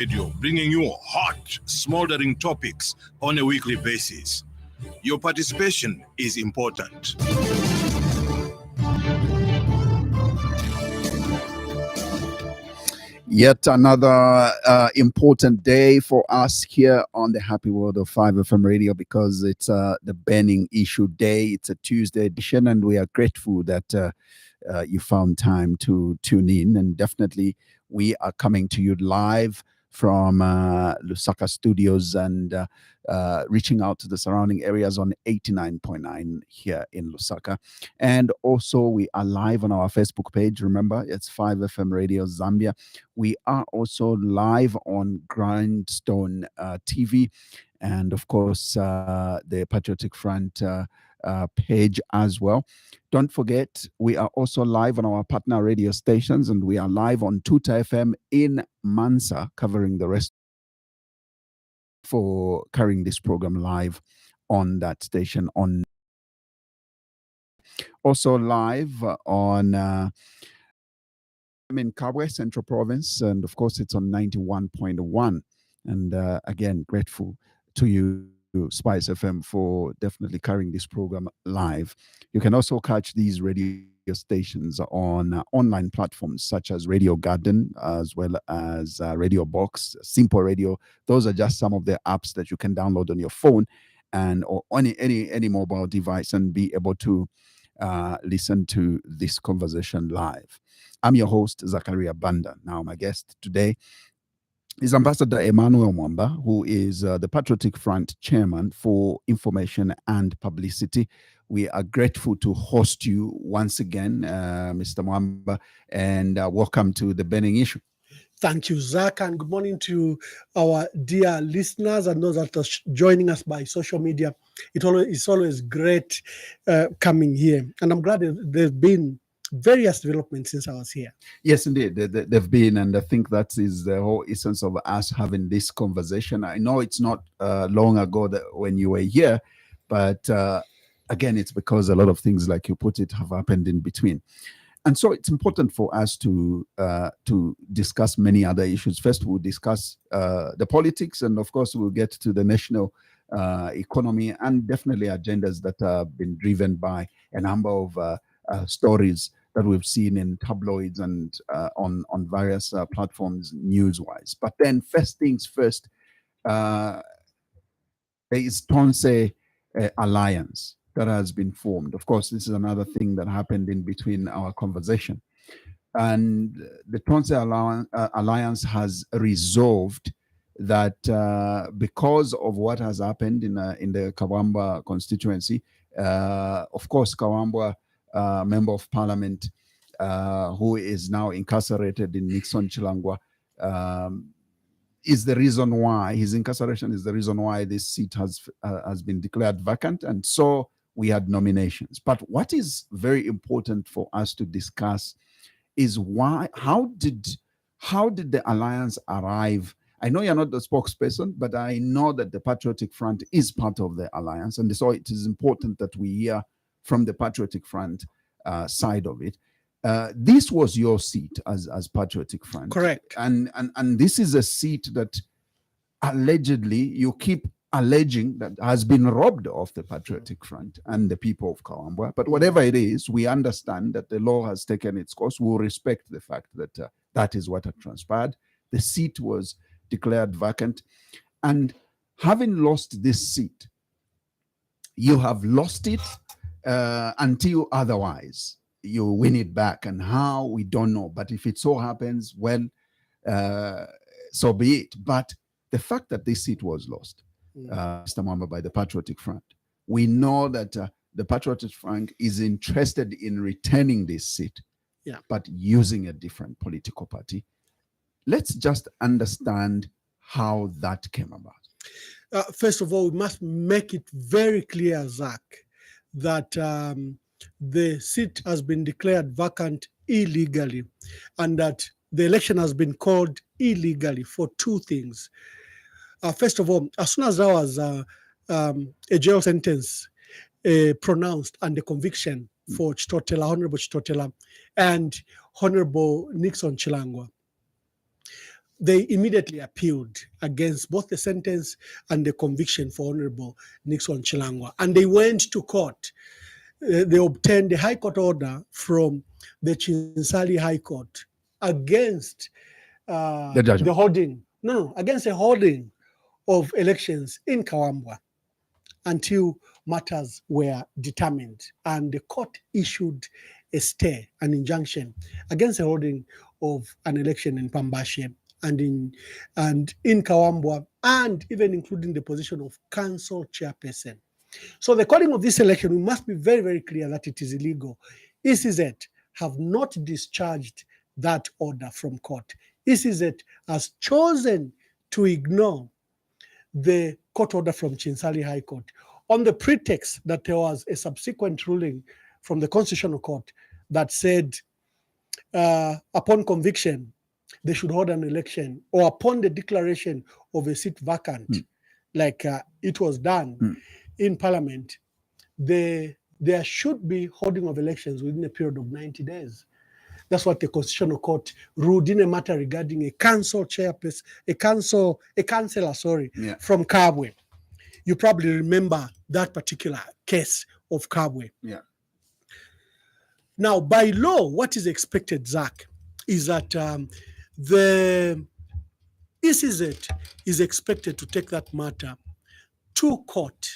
Radio, bringing you hot, smoldering topics on a weekly basis. Your participation is important. Yet another important day for us here on the Happy World of 5FM Radio, because it's the burning issue day. It's a Tuesday edition, and we are grateful that you found time to tune in. And definitely we are coming to you live from Lusaka studios and reaching out to the surrounding areas on 89.9 here in Lusaka. And also we are live on our Facebook page. Remember, it's 5FM Radio Zambia. We are also live on Grindstone TV, and of course the Patriotic Front page as well. Don't forget, we are also live on our partner radio stations, and we are live on Tuta FM in Mansa, covering the rest for carrying this program live on that station. On also live on in Kabwe Central Province, and of course it's on 91.1. And again, grateful to you, Spice FM, for definitely carrying this program live. You can also catch these radio stations on online platforms such as Radio Garden, as well as Radio Box, Simple Radio. Those are just some of the apps that you can download on your phone and or any mobile device and be able to listen to this conversation live. I'm your host, Zachariah Banda. Now, my guest today is Ambassador Emmanuel Mwamba, who is the Patriotic Front Chairman for Information and Publicity. We are grateful to host you once again, Mr. Mwamba, and welcome to the burning issue. Thank you, Zach, and good morning to our dear listeners and those that are joining us by social media. It's always great coming here, and I'm glad there's been various developments since I was here. Yes, indeed, they've been, and I think that is the whole essence of us having this conversation. I know it's not long ago that when you were here, but again, it's because a lot of things, like you put it, have happened in between. And so it's important for us to discuss many other issues. First, we'll discuss the politics, and of course, we'll get to the national economy and definitely agendas that have been driven by a number of stories that we've seen in tabloids and on various platforms news-wise. But then, first things first, there is Tonse Alliance that has been formed. Of course, this is another thing that happened in between our conversation. And the Tonse Alliance has resolved that because of what has happened in the Kawamba constituency, of course, Kawamba Member of Parliament, who is now incarcerated in Nixon Chilangwa, is the reason why his incarceration is the reason why this seat has been declared vacant, and so we had nominations. But what is very important for us to discuss is how did the alliance arrive? I know you're not the spokesperson, but I know that the Patriotic Front is part of the alliance, and so it is important that we hear from the Patriotic Front side of it. This was your seat as Patriotic Front. Correct. And this is a seat that allegedly you keep alleging that has been robbed of the Patriotic Front and the people of Kawambwa. But whatever it is, we understand that the law has taken its course. We'll respect the fact that that is what had transpired. The seat was declared vacant. And having lost this seat, you have lost it until otherwise you win it back. And how, we don't know. But if it so happens, well, so be it. But the fact that this seat was lost, Mr. Mwamba, by the Patriotic Front, we know that the Patriotic Front is interested in retaining this seat, but using a different political party. Let's just understand how that came about. First of all, we must make it very clear, Zach, that the seat has been declared vacant illegally, and that the election has been called illegally for two things. First of all, as soon as there was a jail sentence pronounced and the conviction for Chitotela, Honorable Chitotela, and Honorable Nixon Chilangwa, they immediately appealed against both the sentence and the conviction for Honorable Nixon Chilangwa. And they went to court. They obtained a high court order from the Chinsali High Court against the holding, against a holding of elections in Kawambwa until matters were determined. And the court issued a stay, an injunction against the holding of an election in Pambashe and in Kawambwa, and even including the position of council chairperson. So the calling of this election, we must be very, very clear that it is illegal. ECZ have not discharged that order from court. ECZ has chosen to ignore the court order from Chinsali High Court on the pretext that there was a subsequent ruling from the Constitutional Court that said upon conviction, they should hold an election, or upon the declaration of a seat vacant, like it was done in Parliament, there should be holding of elections within a period of 90 days. That's what the Constitutional Court ruled in a matter regarding a council chairperson, a councillor, from Kabwe. You probably remember that particular case of Kabwe. Yeah. Now, by law, what is expected, Zach, is that the ECZ is expected to take that matter to court.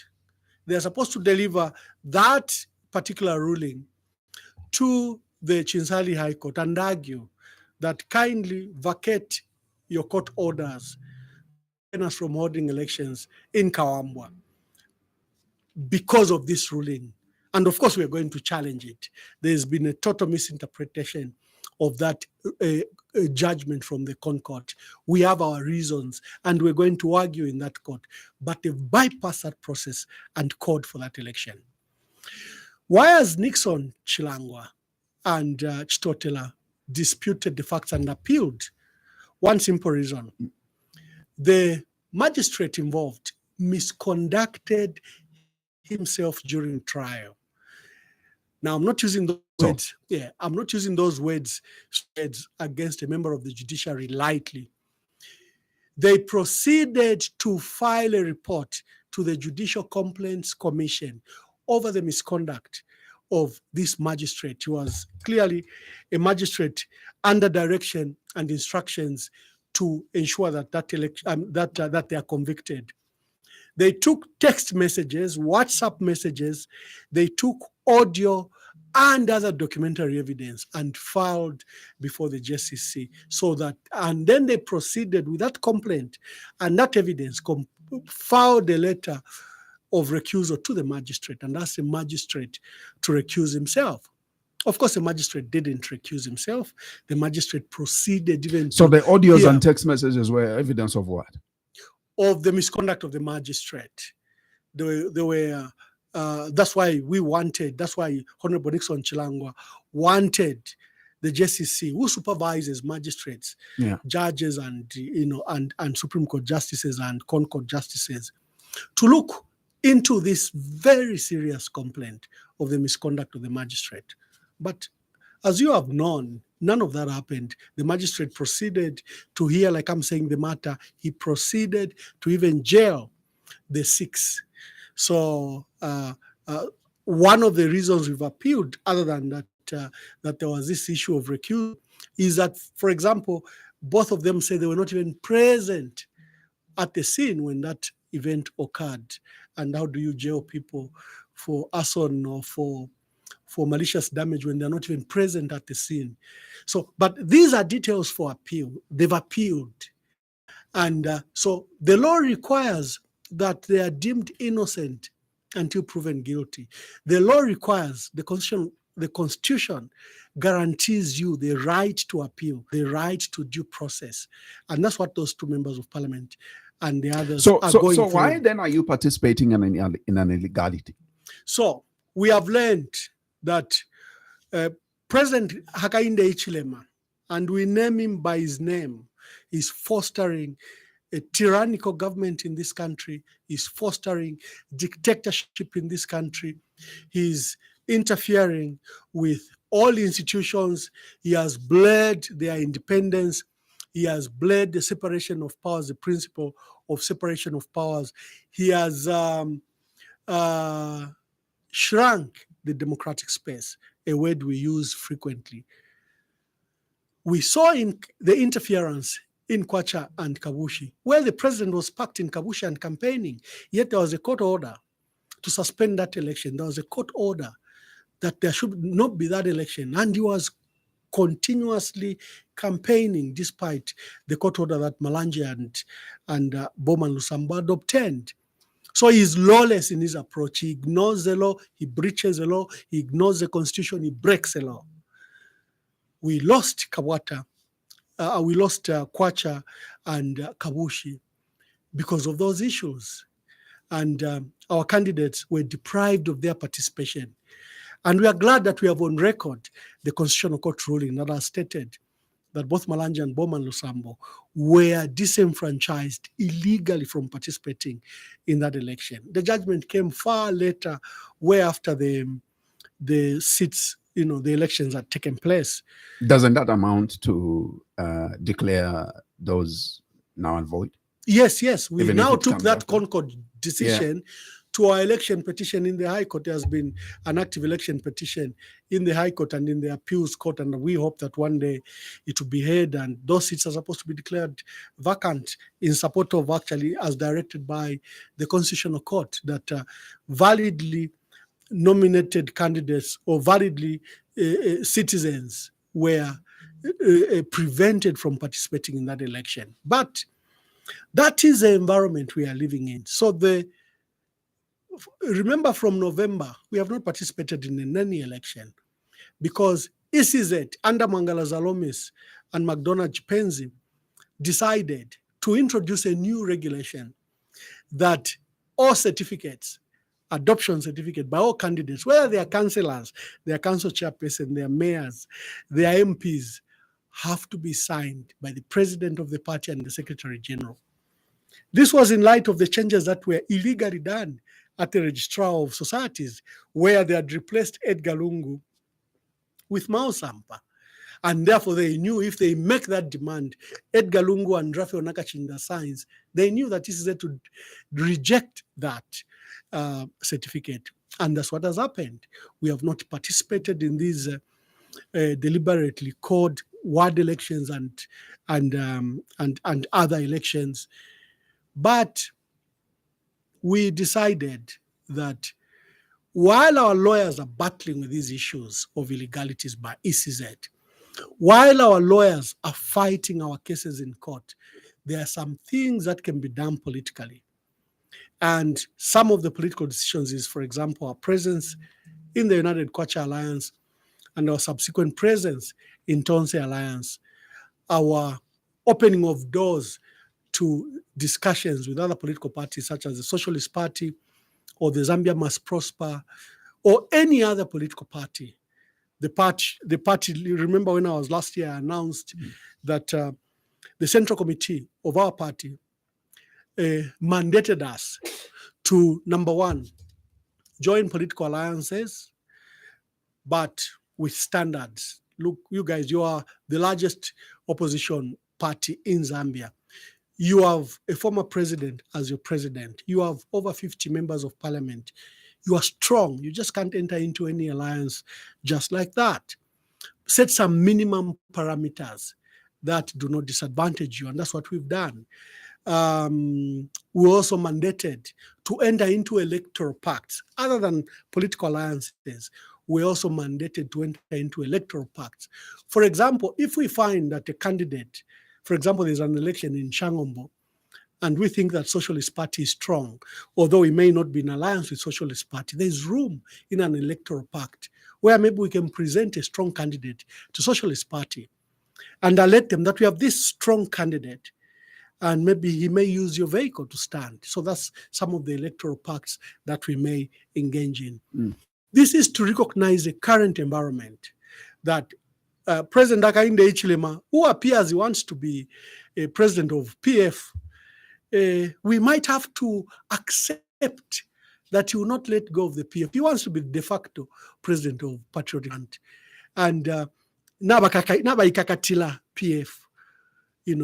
They are supposed to deliver that particular ruling to the Chinsali High Court and argue that kindly vacate your court orders us from holding elections in Kawambwa because of this ruling. And of course, we're going to challenge it. There's been a total misinterpretation of that judgment from the Court. We have our reasons, and we're going to argue in that court. But they've bypassed that process and called for that election. Why has Nixon Chilangwa and Chitotela disputed the facts and appealed? One simple reason. The magistrate involved misconducted himself during trial. Now, I'm not using those words. Yeah, I'm not using those words against a member of the judiciary lightly. They proceeded to file a report to the Judicial Complaints Commission over the misconduct of this magistrate. He was clearly a magistrate under direction and instructions to ensure that that they are convicted. They took text messages, WhatsApp messages, they took audio and other documentary evidence and filed before the JCC, and then they proceeded with that complaint and that evidence, filed a letter of recusal to the magistrate and asked the magistrate to recuse himself. Of course, the magistrate didn't recuse himself. The magistrate proceeded even So the audios and text messages were evidence of what? Of the misconduct of the magistrate. They were. That's why Honorable Nixon Chilangwa wanted the JCC, who supervises magistrates, judges, and Supreme Court justices and Concord justices, to look into this very serious complaint of the misconduct of the magistrate. But as you have known, none of that happened. The magistrate proceeded to hear, like I'm saying, the matter. He proceeded to even jail the 6. So one of the reasons we've appealed, other than that, that there was this issue of recusal, is that, for example, both of them say they were not even present at the scene when that event occurred. And how do you jail people for arson or for malicious damage when they're not even present at the scene? So, but these are details for appeal. They've appealed. And so the law requires that they are deemed innocent until proven guilty. The law requires, the Constitution guarantees you the right to appeal, the right to due process. And that's what those 2 members of parliament and the others are going through. So why then are you participating in an illegality? So we have learned that President Hakainde Hichilema, and we name him by his name, is fostering a tyrannical government in this country, is fostering dictatorship in this country. He's interfering with all institutions. He has bled their independence. He has bled the separation of powers, the principle of separation of powers. He has shrunk the democratic space, a word we use frequently. We saw in the interference in Kwacha and Kabushi, where the president was packed in Kabushi and campaigning, yet there was a court order to suspend that election. There was a court order that there should not be that election, and he was continuously campaigning despite the court order that Malanje and Bowman Lusamba had obtained. So he's lawless in his approach. He ignores the law, he breaches the law, he ignores the constitution, he breaks the law. We lost Kwacha and Kabushi because of those issues. And our candidates were deprived of their participation. And we are glad that we have on record the Constitutional Court ruling that has stated that both Malanje and Bowman Lusambo were disenfranchised illegally from participating in that election. The judgment came far later, way after the seats, the elections had taken place. Doesn't that amount to declare those null and void? Yes. We Even now if it took comes that after? Concord decision to our election petition in the High Court. There has been an active election petition in the High Court and in the Appeals Court, and we hope that one day it will be heard, and those seats are supposed to be declared vacant in support of, actually, as directed by the Constitutional Court, that validly nominated candidates or validly citizens were prevented from participating in that election. But that is the environment we are living in. So remember, from November, we have not participated in any election because ECZ under Mangala Zalomis and McDonald Chipenzi decided to introduce a new regulation that all certificates, adoption certificate by all candidates, whether they are councillors, they are council chairperson, they are mayors, they are MPs, have to be signed by the president of the party and the secretary general. This was in light of the changes that were illegally done at the Registrar of Societies, where they had replaced Edgar Lungu with Mao Sampa. And therefore, they knew if they make that demand, Edgar Lungu and Raphael Nakachinda signs, they knew that this is to reject that certificate. And that's what has happened. We have not participated in these deliberately called ward elections and other elections. But we decided that while our lawyers are battling with these issues of illegalities by ECZ, while our lawyers are fighting our cases in court, there are some things that can be done politically. And some of the political decisions is, for example, our presence in the United Kwacha Alliance and our subsequent presence in Tonse Alliance, our opening of doors to discussions with other political parties such as the Socialist Party or the Zambia Must Prosper or any other political party. The party, remember when I was last year, I announced that the Central Committee of our party mandated us to, number one, join political alliances, but with standards. Look, you guys, you are the largest opposition party in Zambia. You have a former president as your president. You have over 50 members of parliament. You are strong. You just can't enter into any alliance just like that. Set some minimum parameters that do not disadvantage you, and that's what we've done. We also mandated to enter into electoral pacts. Other than political alliances, we also mandated to enter into electoral pacts. For example, if we find that a candidate, for example, there's an election in Shangombo, and we think that Socialist Party is strong, although we may not be in alliance with Socialist Party, there's room in an electoral pact where maybe we can present a strong candidate to Socialist Party and alert them that we have this strong candidate, and maybe he may use your vehicle to stand. So that's some of the electoral pacts that we may engage in. This is to recognize the current environment that President Hakainde Hichilema, who appears he wants to be a president of PF, we might have to accept that he will not let go of the PF. He wants to be de facto president of Patriotic Front. And naba ikakatila PF.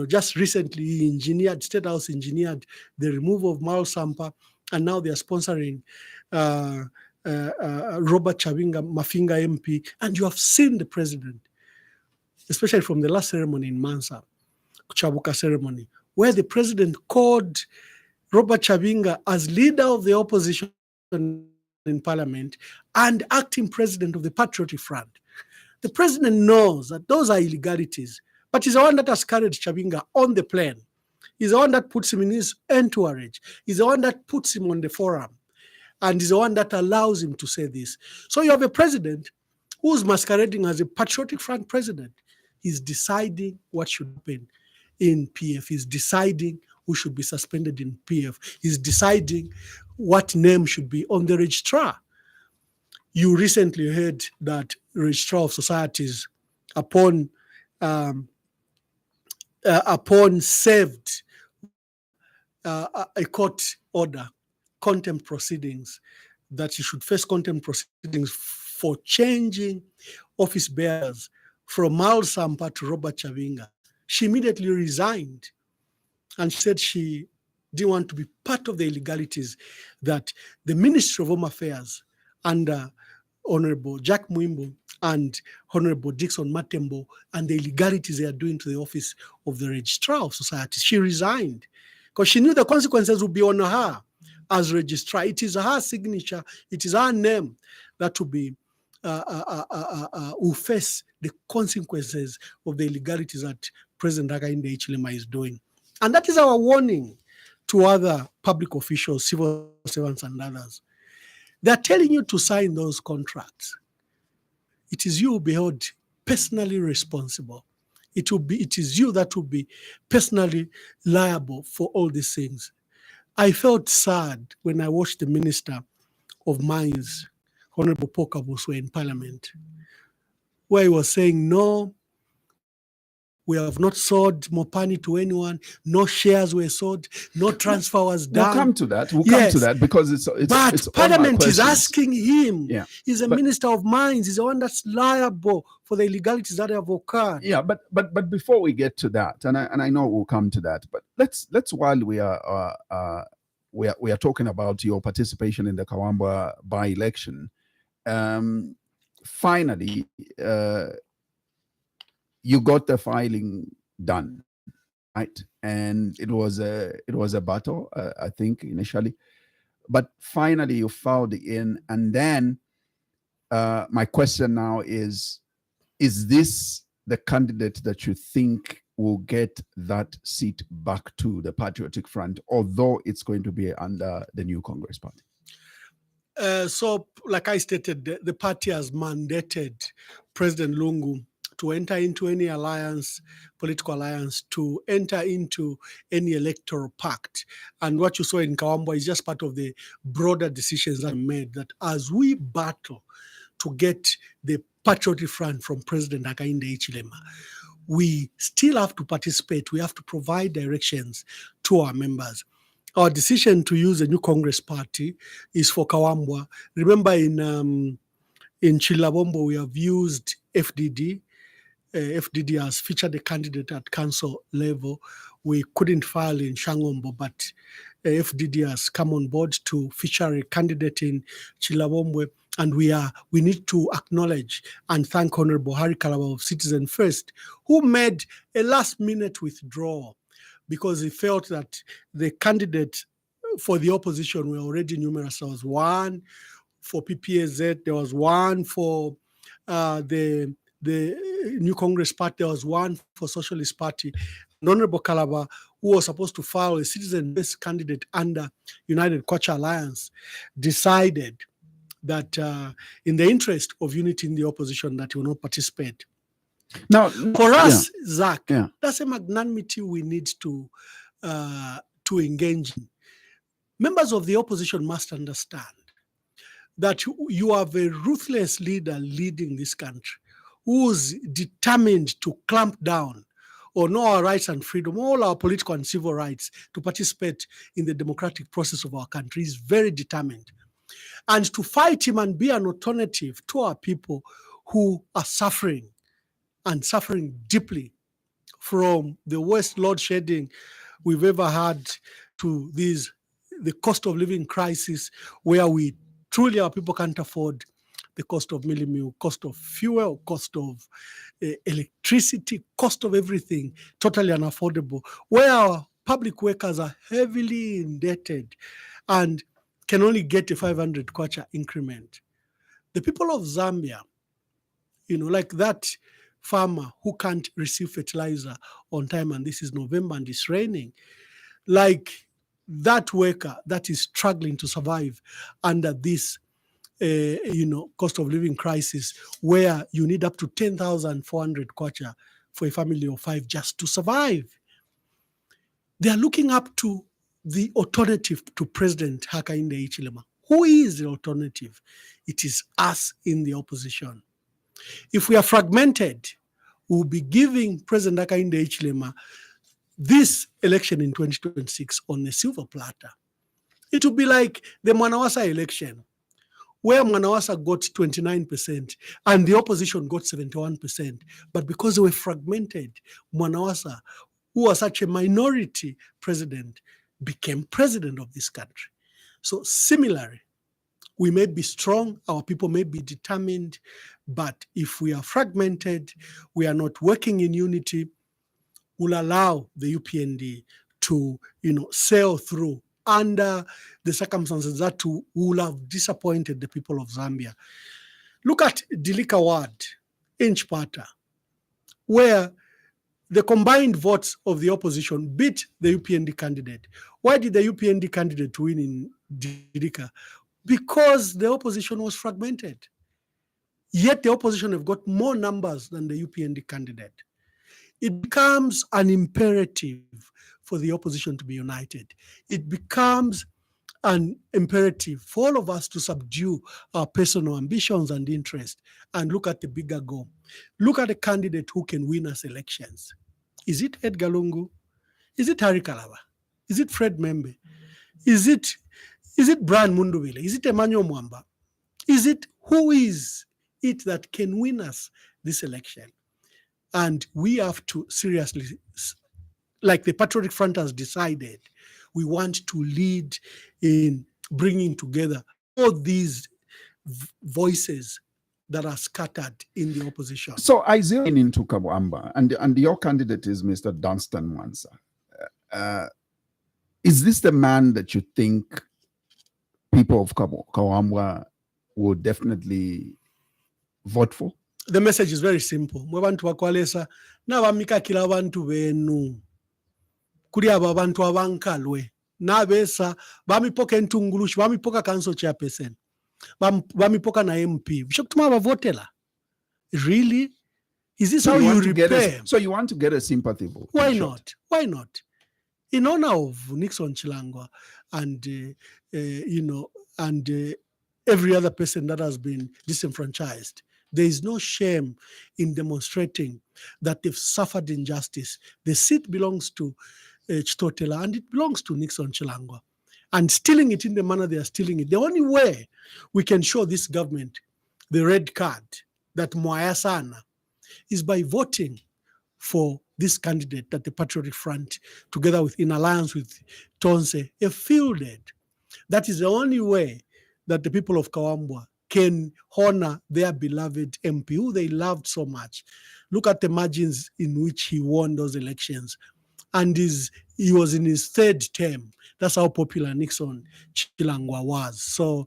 just recently State House engineered the removal of Mal Sampa, and now they are sponsoring Robert Chavinga Mafinga MP. And you have seen the president, especially from the last ceremony in Mansa, Chabuka ceremony, where the president called Robert Chavinga as leader of the opposition in parliament and acting president of the Patriotic Front. The president knows that those are illegalities, but he's the one that has carried Chavinga on the plane. He's the one that puts him in his entourage. He's the one that puts him on the forum. And he's the one that allows him to say this. So you have a president who's masquerading as a Patriotic Front president. He's deciding what should happen in PF. He's deciding who should be suspended in PF. He's deciding what name should be on the registrar. You recently heard that Registrar of Societies, upon served a court order, contempt proceedings, that you should face contempt proceedings for changing office bearers from Mal Sampa to Robert Chavinga. She immediately resigned, and she said she didn't want to be part of the illegalities that the Ministry of Home Affairs under Honorable Jack Mwimbo and Honorable Dixon Matembo and the illegalities they are doing to the office of the Registrar of Societies. She resigned because she knew the consequences would be on her as registrar. It is her signature, it is her name that will be will face the consequences of the illegalities that President Hakainde Hichilema is doing. And that is our warning to other public officials, civil servants, and others. They're telling you to sign those contracts. It is you who will be held personally responsible. It is you that will be personally liable for all these things. I felt sad when I watched the Minister of Mines, Honorable Paul Kabuswe, in Parliament, where he was saying, no, we have not sold Mopani to anyone. No shares were sold. No transfer was done. We'll come to that. We'll come to that because it's but Parliament is asking him. Yeah. He's a Minister of Mines. He's the one that's liable for the illegalities that have occurred. Yeah, but before we get to that, and I know we'll come to that, but let's while we are talking about your participation in the Kawambwa by-election, finally. You got the filing done, right? And it was a battle, I think, initially, but finally you filed in. And then my question now is this the candidate that you think will get that seat back to the Patriotic Front, although it's going to be under the new Congress Party? So, like I stated, the party has mandated President Lungu to enter into any alliance, political alliance, to enter into any electoral pact. And what you saw in Kawambwa is just part of the broader decisions that are made, that as we battle to get the Patriotic Front from President Hakainde Hichilema, we still have to participate. We have to provide directions to our members. Our decision to use a new Congress party is for Kawambwa. Remember, in Chilabombo, we have used FDD. FDD has featured a candidate at council level. We couldn't file in Shangombo, but FDD has come on board to feature a candidate in Chilabombo. And we need to acknowledge and thank Honorable Harry Kalaba of Citizen First, who made a last-minute withdrawal because he felt that the candidate for the opposition were already numerous. There was one for PPAZ, there was one for the New Congress Party, there was one for Socialist Party. And Honorable Kalaba, who was supposed to file a citizen-based candidate under United Kwacha Alliance, decided that in the interest of unity in the opposition, that he will not participate. Now, for us, Zach, that's a magnanimity we need to engage in. Members of the opposition must understand that you have a ruthless leader leading this country who's determined to clamp down on all our rights and freedom, all our political and civil rights to participate in the democratic process of our country. He's very determined. And to fight him and be an alternative to our people who are suffering and suffering deeply from the worst load shedding we've ever had to the cost of living crisis, where our people can't afford the cost of mealie meal, cost of fuel, cost of electricity, cost of everything, totally unaffordable, where our public workers are heavily indebted and can only get a 500 kwacha increment. The people of Zambia, like that farmer who can't receive fertilizer on time, and this is November and it's raining, like that worker that is struggling to survive under this cost of living crisis, where you need up to 10,400 kwacha for a family of 5 just to survive. They are looking up to the alternative to President Hakainde Hichilema. Who is the alternative? It is us in the opposition. If we are fragmented, we'll be giving President Hakainde Hichilema this election in 2026 on a silver platter. It will be like the Mwanawasa election, where Mwanawasa got 29% and the opposition got 71%. But because they were fragmented, Mwanawasa, who was such a minority president, became president of this country. So similarly, we may be strong, our people may be determined, but if we are fragmented, we are not working in unity, will allow the UPND to, sail through under the circumstances that will have disappointed the people of Zambia. Look at Dilika Ward in Chipata, where the combined votes of the opposition beat the UPND candidate. Why did the UPND candidate win in Dilika? Because the opposition was fragmented. Yet the opposition have got more numbers than the UPND candidate. It becomes an imperative for the opposition to be united. It becomes an imperative for all of us to subdue our personal ambitions and interests and look at the bigger goal. Look at a candidate who can win us elections. Is it Edgar Lungu? Is it Harry Kalaba? Is it Fred Membe? Is it Brian Mundubile? Is it Emmanuel Mwamba? Who is it that can win us this election? And we have to seriously, like the Patriotic Front has decided, we want to lead in bringing together all these voices that are scattered in the opposition. So I zero in into Kawamba, and your candidate is Mr. Dunstan Mwansa. Is this the man that you think people of Kawamba would definitely vote for? The message is very simple. Mwe bantu bakwalesa na bamika kila bantu benu kuri aba bantu abankalwe na besa bamipoka ntungulushi bamipoka council chairperson bamipoka na MP bishokutuma bavotela. Really? Is this how you repay? So you want to get a sympathy vote? Why not? Why not? In honor of Nixon Chilangwa and every other person that has been disenfranchised, there is no shame in demonstrating that they've suffered injustice. The seat belongs to Chitotela and it belongs to Nixon Chilangwa. And stealing it in the manner they are stealing it, the only way we can show this government the red card that Mwaya Sana is by voting for this candidate that the Patriotic Front, together with in alliance with Tonse, have fielded. That is the only way that the people of Kawambwa can honor their beloved MP, who they loved so much. Look at the margins in which he won those elections. And he was in his third term. That's how popular Nixon Chilangwa was. So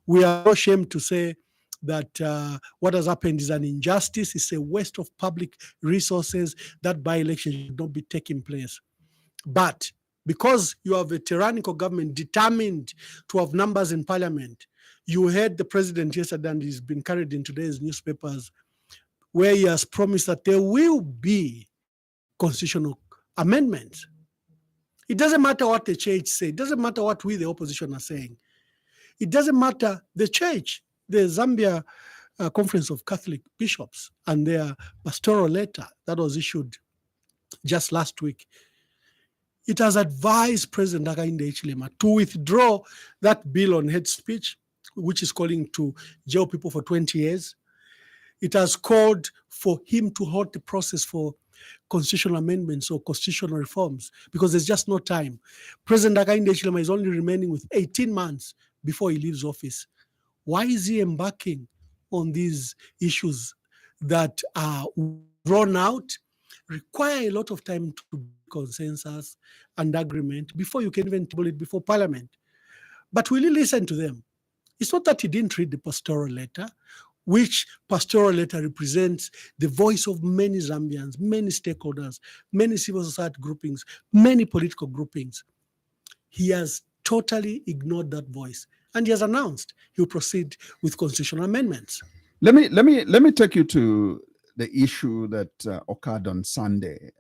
we are not ashamed to say that what has happened is an injustice. It's a waste of public resources. That by-election should not be taking place. But because you have a tyrannical government determined to have numbers in parliament, you heard the president yesterday, and he's been carried in today's newspapers, where he has promised that there will be constitutional amendments. It doesn't matter what the church say. It doesn't matter what we, the opposition, are saying. It doesn't matter the church, the Zambia Conference of Catholic Bishops, and their pastoral letter that was issued just last week. It has advised President Hakainde Hichilema to withdraw that bill on hate speech, which is calling to jail people for 20 years. It has called for him to halt the process for constitutional amendments or constitutional reforms because there's just no time. President Hakainde Hichilema is only remaining with 18 months before he leaves office. Why is he embarking on these issues that are drawn out, require a lot of time to consensus and agreement before you can even table it before Parliament? But will you listen to them? It's not that he didn't read the pastoral letter, which pastoral letter represents the voice of many Zambians, many stakeholders, many civil society groupings, many political groupings. He has totally ignored that voice, and he has announced he will proceed with constitutional amendments. Let me take you to the issue that occurred on Sunday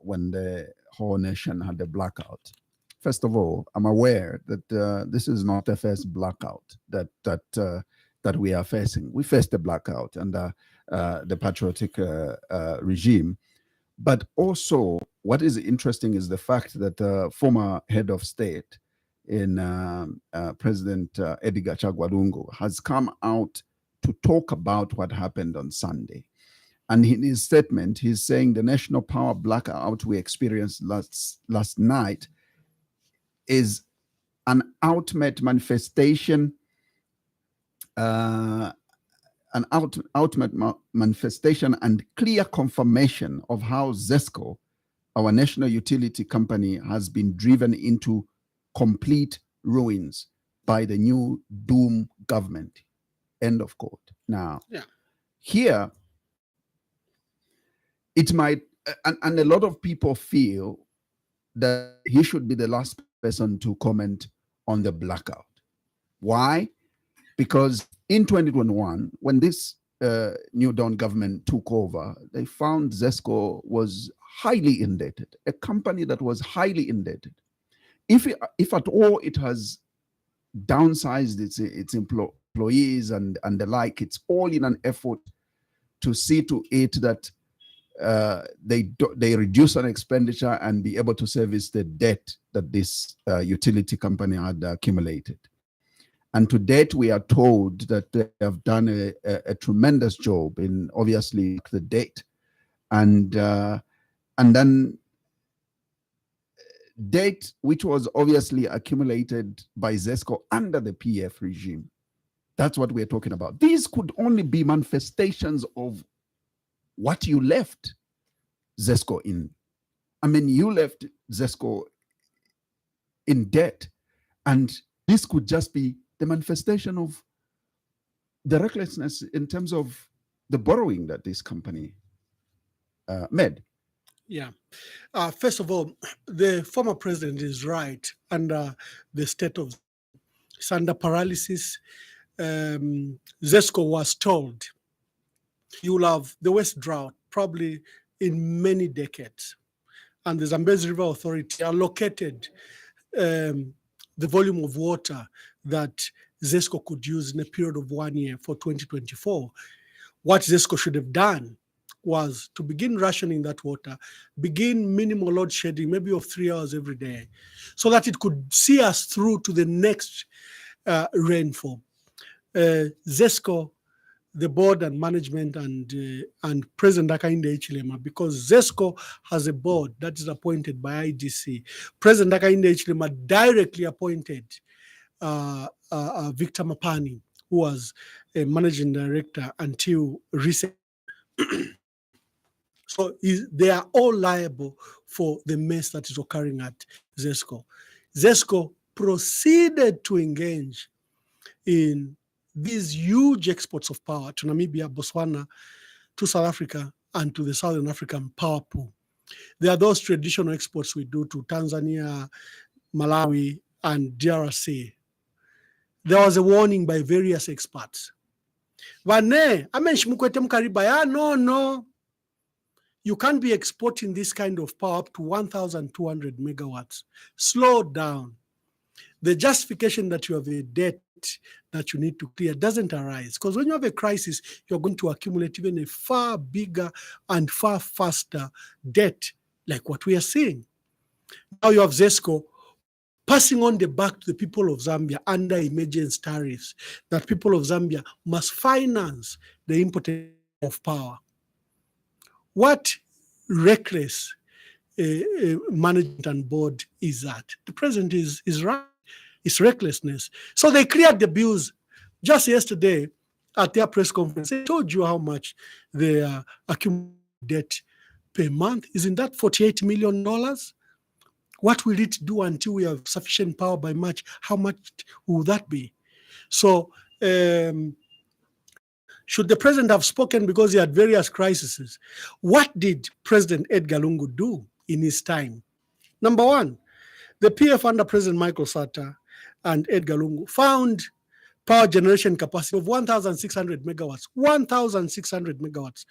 when the whole nation had a blackout. First of all, I'm aware that this is not the first blackout that we are facing. We faced a blackout under the patriotic regime. But also, what is interesting is the fact that the former head of state in President Edgar Chagwa Lungu has come out to talk about what happened on Sunday. And in his statement, he's saying the national power blackout we experienced last night is an ultimate manifestation, manifestation and clear confirmation of how ZESCO, our national utility company, has been driven into complete ruins by the new doom government. End of quote. Now, here, it might, and a lot of people feel that he should be the last person to comment on the blackout. Why? Because in 2021, when this New Dawn government took over, they found ZESCO was highly indebted, a company that was highly indebted. If at all it has downsized its employees and the like, it's all in an effort to see to it that they reduce an expenditure and be able to service the debt that this utility company had accumulated. And to date, we are told that they have done a tremendous job in obviously the debt, and then debt which was obviously accumulated by ZESCO under the PF regime. That's what we're talking about. These could only be manifestations of what you left ZESCO in. I mean, you left ZESCO in debt, and this could just be the manifestation of the recklessness in terms of the borrowing that this company made. Yeah. First of all, the former president is right under the state of it's under paralysis. ZESCO was told you'll have the worst drought probably in many decades. And the Zambezi River Authority allocated the volume of water that ZESCO could use in a period of 1 year for 2024. What ZESCO should have done was to begin rationing that water, begin minimal load shedding, maybe of 3 hours every day, so that it could see us through to the next rainfall. ZESCO, the board and management and President Hakainde Hichilema, because ZESCO has a board that is appointed by IDC. President Hakainde Hichilema directly appointed Victor Mapani, who was a managing director until recently. So they are all liable for the mess that is occurring at ZESCO. ZESCO proceeded to engage in these huge exports of power to Namibia, Botswana, to South Africa, and to the Southern African power pool. There are those traditional exports we do to Tanzania, Malawi, and DRC. There was a warning by various experts. No. You can't be exporting this kind of power up to 1,200 megawatts. Slow down. The justification that you have a debt that you need to clear doesn't arise, because when you have a crisis, you're going to accumulate even a far bigger and far faster debt, like what we are seeing. Now you have ZESCO passing on the buck to the people of Zambia under emergency tariffs, that people of Zambia must finance the import of power. What reckless management and board is that? The president is right. It's recklessness. So they cleared the bills just yesterday at their press conference. They told you how much they accumulate debt per month. Isn't that $48 million? What will it do until we have sufficient power by March? How much will that be? So should the president have spoken because he had various crises? What did President Edgar Lungu do in his time? Number one, the PF under President Michael Sata and Edgar Lungu found power generation capacity of 1,600 megawatts. 1,600 megawatts.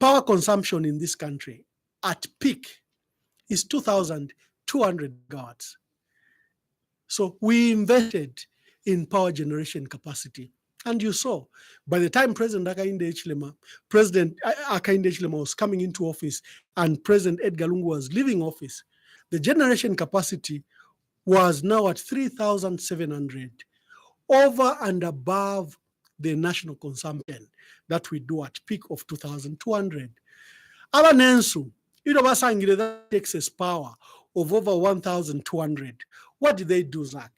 Power consumption in this country at peak is 2,200 megawatts. So we invested in power generation capacity. And you saw, by the time President Hakainde Hichilema was coming into office and President Edgar Lungu was leaving office, the generation capacity was now at 3,700, over and above the national consumption that we do at peak of 2,200. Abanensu, Idobasangire, that excess power of over 1,200. What did they do, Zach?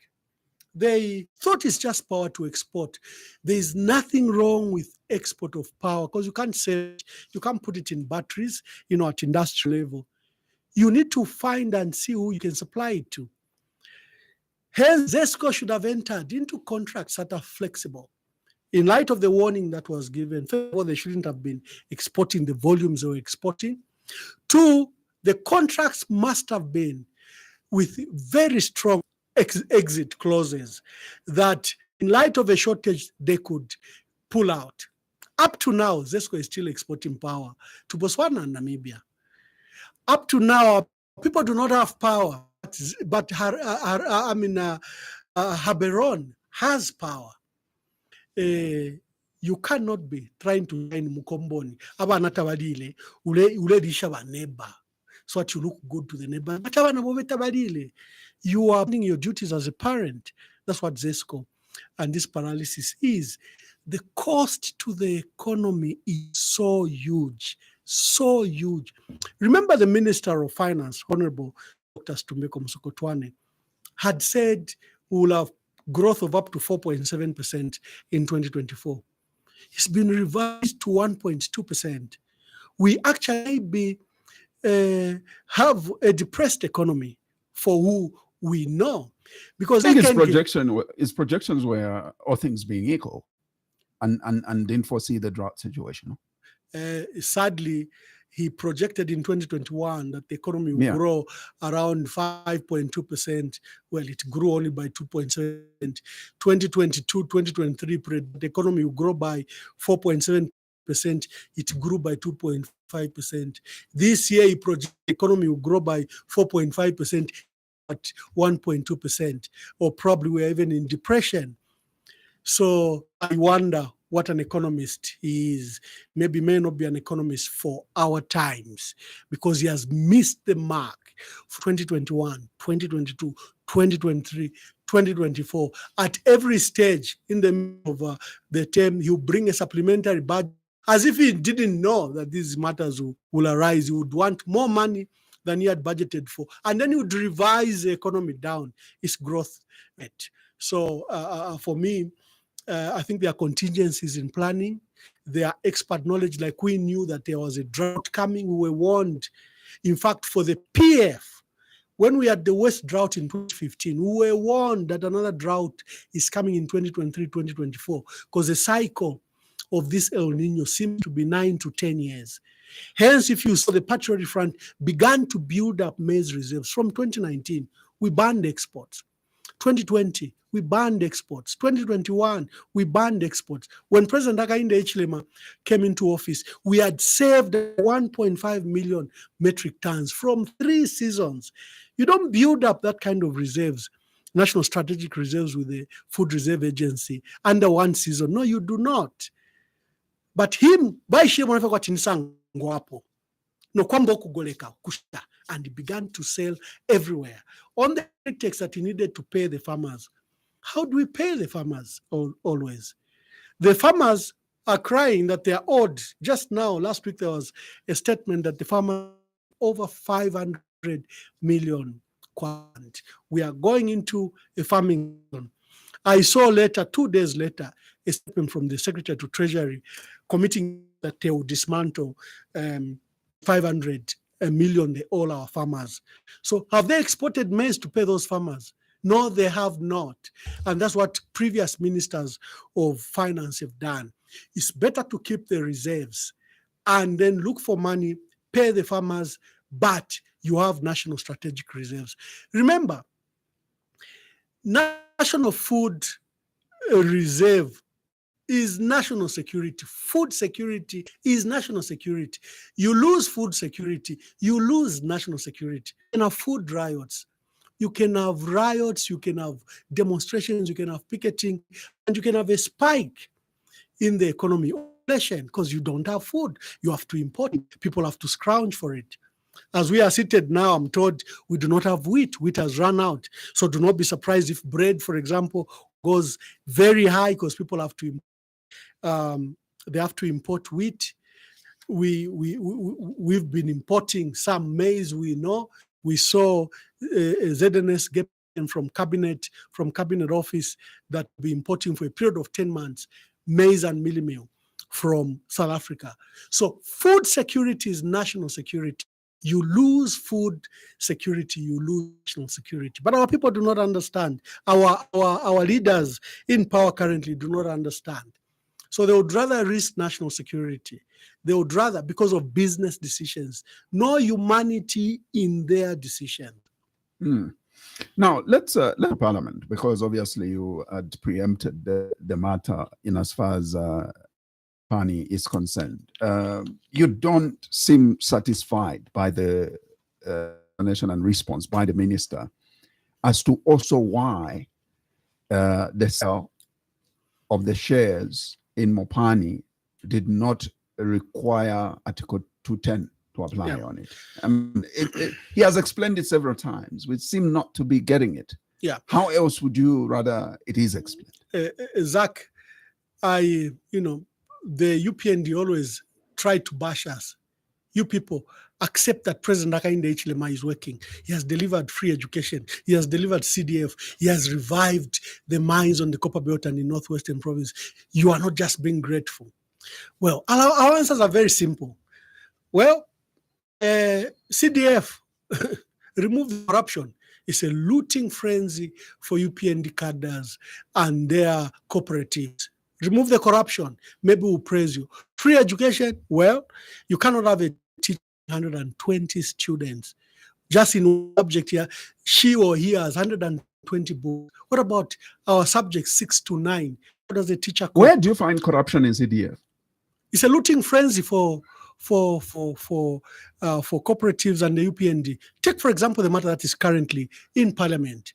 They thought it's just power to export. There is nothing wrong with export of power because you can't sell it, you can't put it in batteries, at industrial level. You need to find and see who you can supply it to. Hence, ZESCO should have entered into contracts that are flexible. In light of the warning that was given, first of all, they shouldn't have been exporting the volumes they were exporting. Two, the contracts must have been with very strong exit clauses that in light of a shortage, they could pull out. Up to now, ZESCO is still exporting power to Botswana and Namibia. Up to now, people do not have power, but Haberon has power. You cannot be trying to find Mukomboni. So that you look good to the neighbor. You are doing your duties as a parent. That's what ZESCO and this paralysis is. The cost to the economy is so huge, so huge. Remember the Minister of Finance, Honorable Dr. Stumeko Msokotwane, had said we will have growth of up to 4.7% in 2024. It's been revised to 1.2%. We actually have a depressed economy for who we know. Because I think his projections were all things being equal and didn't foresee the drought situation. Sadly, he projected in 2021 that the economy will grow around 5.2%. Well, it grew only by 2.7%. 2022, 2023, the economy will grow by 4.7%. It grew by 2.5%. This year, he projected the economy will grow by 4.5% at 1.2%, or probably we're even in depression. So I wonder what an economist is. Maybe may not be an economist for our times because he has missed the mark for 2021, 2022, 2023, 2024. At every stage in the middle of the term, he'll bring a supplementary budget as if he didn't know that these matters will arise. He would want more money than he had budgeted for. And then he would revise the economy down, its growth rate. So for me, I think there are contingencies in planning. There are expert knowledge, like we knew that there was a drought coming. We were warned. In fact, for the PF, when we had the worst drought in 2015, we were warned that another drought is coming in 2023, 2024, because the cycle of this El Nino seems to be 9 to 10 years. Hence, if you saw, the Patriotic Front began to build up maize reserves. From 2019, we banned exports. 2020, we banned exports. 2021, we banned exports. When President Hakainde Hichilema came into office, we had saved 1.5 million metric tons from 3 seasons. You don't build up that kind of reserves, national strategic reserves with the Food Reserve Agency under 1 season. No, you do not. But him, by Guapo. No kwamba kugoleka kushta, and he began to sell everywhere on the pretext that he needed to pay the farmers. How do we pay the farmers always? The farmers are crying that they are owed. Just now, last week, there was a statement that the farmers over 500 million quant. We are going into a farming season. I saw later, 2 days later, a statement from the Secretary to Treasury committing that they will dismantle 500 million they owe our farmers. So have they exported maize to pay those farmers? No, they have not. And that's what previous ministers of finance have done. It's better to keep the reserves and then look for money, pay the farmers, but you have national strategic reserves. Remember, national food reserve is national security. Food security is national security. You lose food security, you lose national security. You can have food riots. You can have riots, you can have demonstrations, you can have picketing, and you can have a spike in the economy, because you don't have food. You have to import it. People have to scrounge for it. As we are seated now, I'm told we do not have wheat. Wheat has run out. So do not be surprised if bread, for example, goes very high because people have to they have to import wheat. We've been importing some maize. We know we saw ZNS get from cabinet office that we'll be importing for a period of 10 months maize and mealie meal from South Africa. So food security is national security. You lose food security, you lose national security. But our people do not understand. Our leaders in power currently do not understand. So they would rather risk national security. They would rather, because of business decisions, no humanity in their decision. Now, let's let Parliament, because obviously you had preempted the matter in as far as Pani is concerned. You don't seem satisfied by the explanation and response by the minister as to also why the sale of the shares in Mopani did not require Article 210 to apply on it. He has explained it several times. We seem not to be getting it. Yeah. How else would you rather it is explained? Zach, the UPND always try to bash us. You people accept that President Hakainde Hichilema is working. He has delivered free education. He has delivered CDF. He has revived the mines on the Copper Belt and in Northwestern Province. You are not just being grateful. Well, our answers are very simple. Well, CDF, remove the corruption. It's a looting frenzy for UPND cadres and their cooperatives. Remove the corruption. Maybe we'll praise you. Free education, well, you cannot have a teacher 120 students. Just in one subject here, she or he has 120 books. What about our subjects 6 to 9? What does a teacher call? Where do you find corruption in CDF? It's a looting frenzy for cooperatives and the UPND. Take, for example, the matter that is currently in Parliament.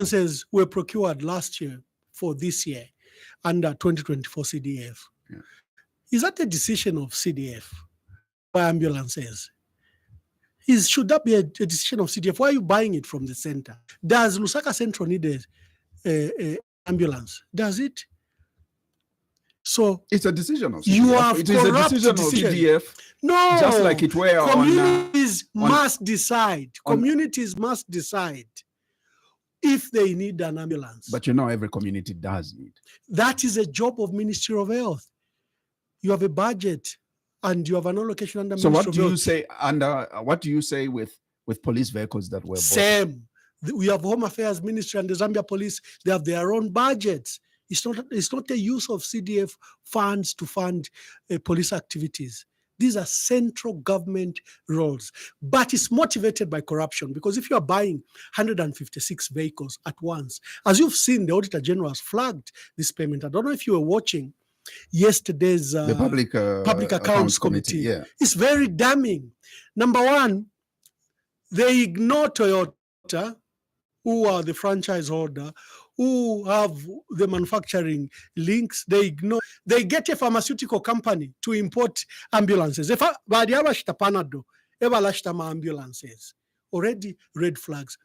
Says were procured last year for this year under 2024 CDF. Yeah. Is that a decision of CDF by ambulances? Should that be a decision of CDF? Why are you buying it from the center? Does Lusaka Central need a ambulance? Does it? So it's a decision of CDF. You have it is a decision of CDF. No, just like it were communities must decide. Communities must decide if they need an ambulance. But every community does need. That is a job of Ministry of Health. You have a budget and you have an allocation under Ministry of Health. So what do you say with police vehicles that were bought? Same. We have Home Affairs Ministry and the Zambia Police. They have their own budgets. It's not a use of CDF funds to fund police activities. These are central government roles. But it's motivated by corruption, because if you are buying 156 vehicles at once, as you've seen, the Auditor General has flagged this payment. I don't know if you were watching yesterday's the Public Accounts Committee. Yeah. It's very damning. Number one, they ignore Toyota, who are the franchise holder, who have the manufacturing links. They get a pharmaceutical company to import ambulances. Ambulances. Already red flags.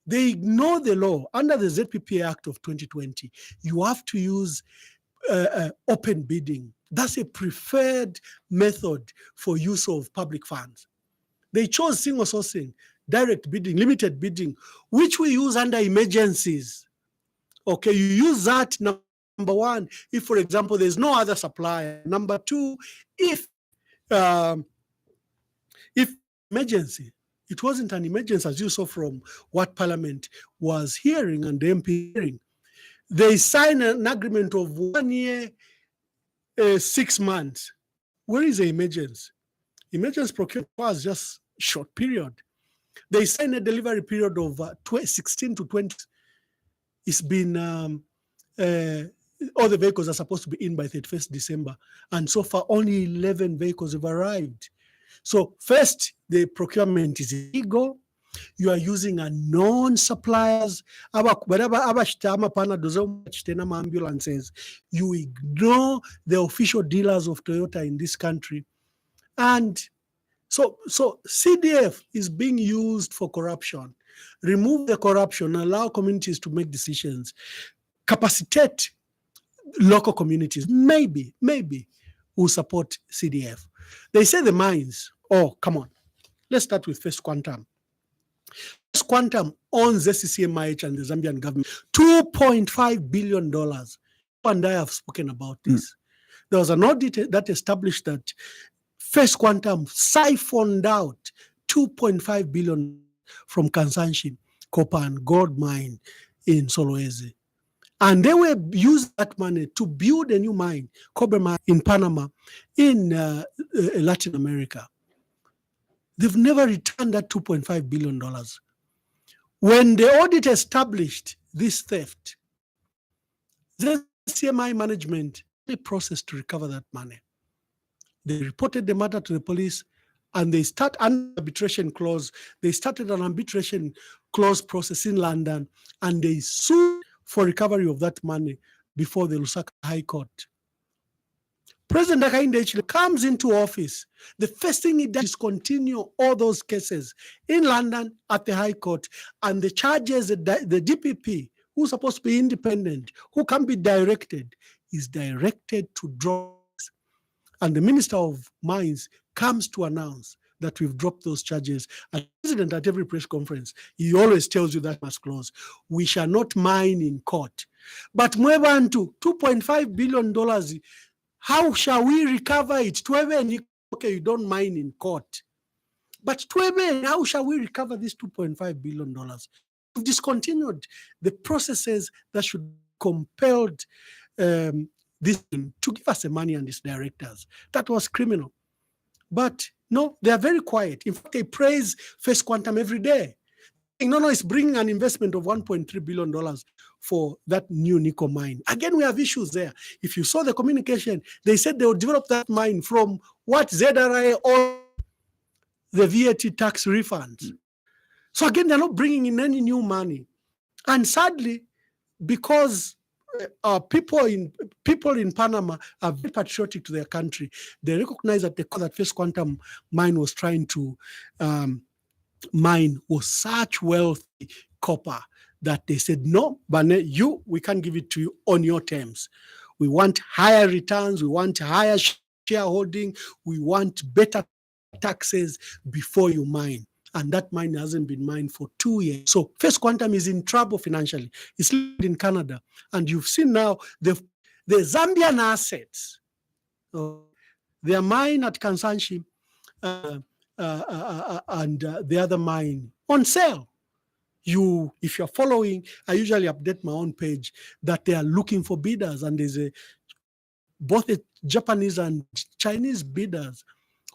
They ignore the law. Under the ZPPA Act of 2020, you have to use open bidding. That's a preferred method for use of public funds. They chose single sourcing, direct bidding, limited bidding, which we use under emergencies. Okay, you use that, number one, if, for example, there's no other supplier. Number two, if emergency, it wasn't an emergency, as you saw from what Parliament was hearing and the MP hearing. They signed an agreement of 1 year, 6 months. Where is the emergency? Emergency procurement was just short period. They signed a delivery period of 16 to 20. It's been, all the vehicles are supposed to be in by 31st December. And so far, only 11 vehicles have arrived. So first, the procurement is illegal. You are using unknown suppliers. Ambulances. You ignore the official dealers of Toyota in this country. And so CDF is being used for corruption. Remove the corruption, allow communities to make decisions, capacitate local communities. Maybe will support CDF. They say the mines. Oh, come on. Let's start with First Quantum. First Quantum owns SCCMIH and the Zambian government $2.5 billion. And I have spoken about this. There was an audit that established that First Quantum siphoned out $2.5 billion from Kansanshi copper and gold mine in Solwezi. And they were using that money to build a new mine, copper mine in Panama, in Latin America. They've never returned that $2.5 billion. When the audit established this theft, the CMI management they processed to recover that money. They reported the matter to the police, and they start an arbitration clause. They started an arbitration clause process in London, and they sued for recovery of that money before the Lusaka High Court. President Hakainde comes into office. The first thing he does is continue all those cases in London at the High Court, and the charges, the DPP, who's supposed to be independent, who can be directed, is directed to drugs. And the Minister of Mines comes to announce that we've dropped those charges. And the President, at every press conference, he always tells you that must close. We shall not mine in court. But Mwebantu, $2.5 billion, how shall we recover it? Okay, you don't mine in court. But how shall we recover this $2.5 billion? We've discontinued the processes that should compelled this to give us the money and its directors. That was criminal. But no, they are very quiet. In fact, they praise First Quantum every day. No, it's bringing an investment of $1.3 billion for that new nickel mine. Again, we have issues there. If you saw the communication, they said they would develop that mine from what Zachariah or the VAT tax refunds. So again, they're not bringing in any new money. And sadly, because people in Panama are very patriotic to their country, they recognize that that First Quantum mine was trying to mine was such wealthy copper that they said, no, Bane, we can't give it to you on your terms. We want higher returns, we want higher shareholding, we want better taxes before you mine. And that mine hasn't been mined for 2 years. So First Quantum is in trouble financially. It's in Canada. And you've seen now the Zambian assets, their mine at Kansanshi, and the other mine on sale. If you're following, I usually update my own page that they are looking for bidders, and there's both Japanese and Chinese bidders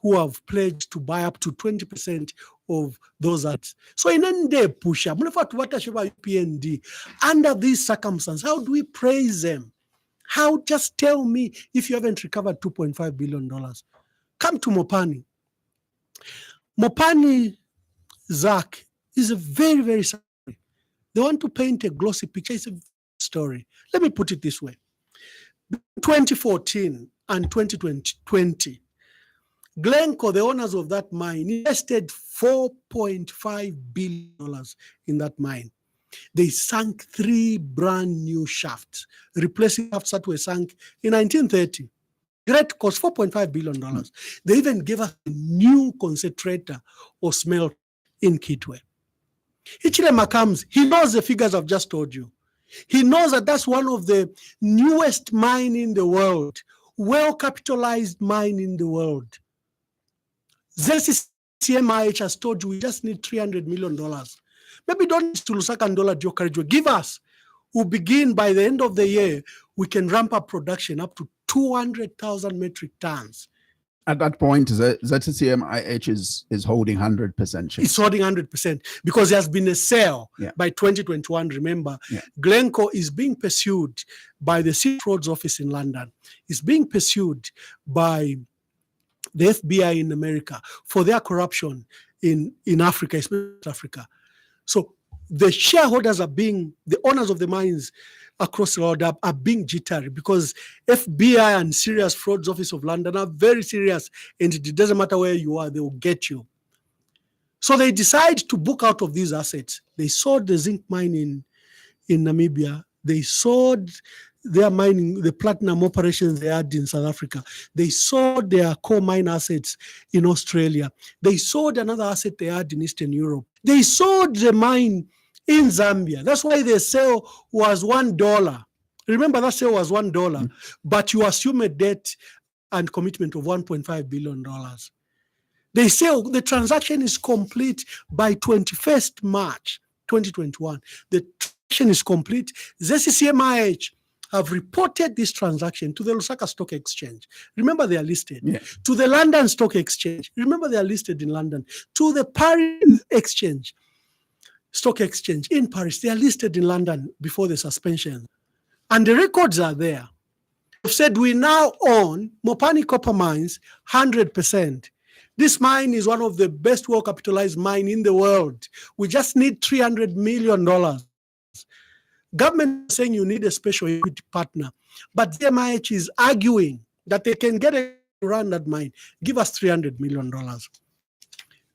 who have pledged to buy up to 20% of those assets. So in any day, Pusha, PND, under these circumstances, how do we praise them? How? Just tell me if you haven't recovered $2.5 billion. Come to Mopani. Mopani, Zach, is a very, very story. They want to paint a glossy picture. It's a story. Let me put it this way. 2014 and 2020, Glencore, the owners of that mine, invested $4.5 billion in that mine. They sank 3 brand new shafts, replacing shafts that were sunk in 1930. Great cost, $4.5 billion. They even gave us a new concentrator or smelt in Kitwe. Hichilema comes, he knows the figures I've just told you. He knows that that's one of the newest mine in the world, well-capitalized mine in the world. ZCCMIH has told you we just need $300 million. Maybe don't to Lusaka and Dola Diokarejwe. Give us. We'll begin by the end of the year, we can ramp up production up to 200,000 metric tons. At that point, ZCCMIH is holding 100% share. It's holding 100% because there has been a sale by 2021. Remember, Glencore is being pursued by the Silk Roads office in London. It's being pursued by the FBI in America for their corruption in Africa, especially Africa. So the shareholders the owners of the mines across the world are being jittery because FBI and Serious Frauds Office of London are very serious, and it doesn't matter where you are, they will get you. So they decide to book out of these assets. They sold the zinc mine in Namibia. They sold their mining, the platinum operations they had in South Africa. They sold their coal mine assets in Australia. They sold another asset they had in Eastern Europe. They sold the mine in Zambia. That's why the sale was $1. Remember, that sale was $1, but you assume a debt and commitment of $1.5 billion. They say the transaction is complete by 21st March 2021. The transaction is complete. ZCCMIH have reported this transaction to the Lusaka Stock Exchange. Remember, they are listed. To the London Stock Exchange. Remember, they are listed in London. To the Paris Exchange. Stock Exchange in Paris. They are listed in London before the suspension. And the records are there. They've said we now own Mopani Copper Mines 100%. This mine is one of the best well-capitalized mine in the world. We just need $300 million. Government is saying you need a special equity partner. But ZMIH is arguing that they can get a run that mine. Give us $300 million.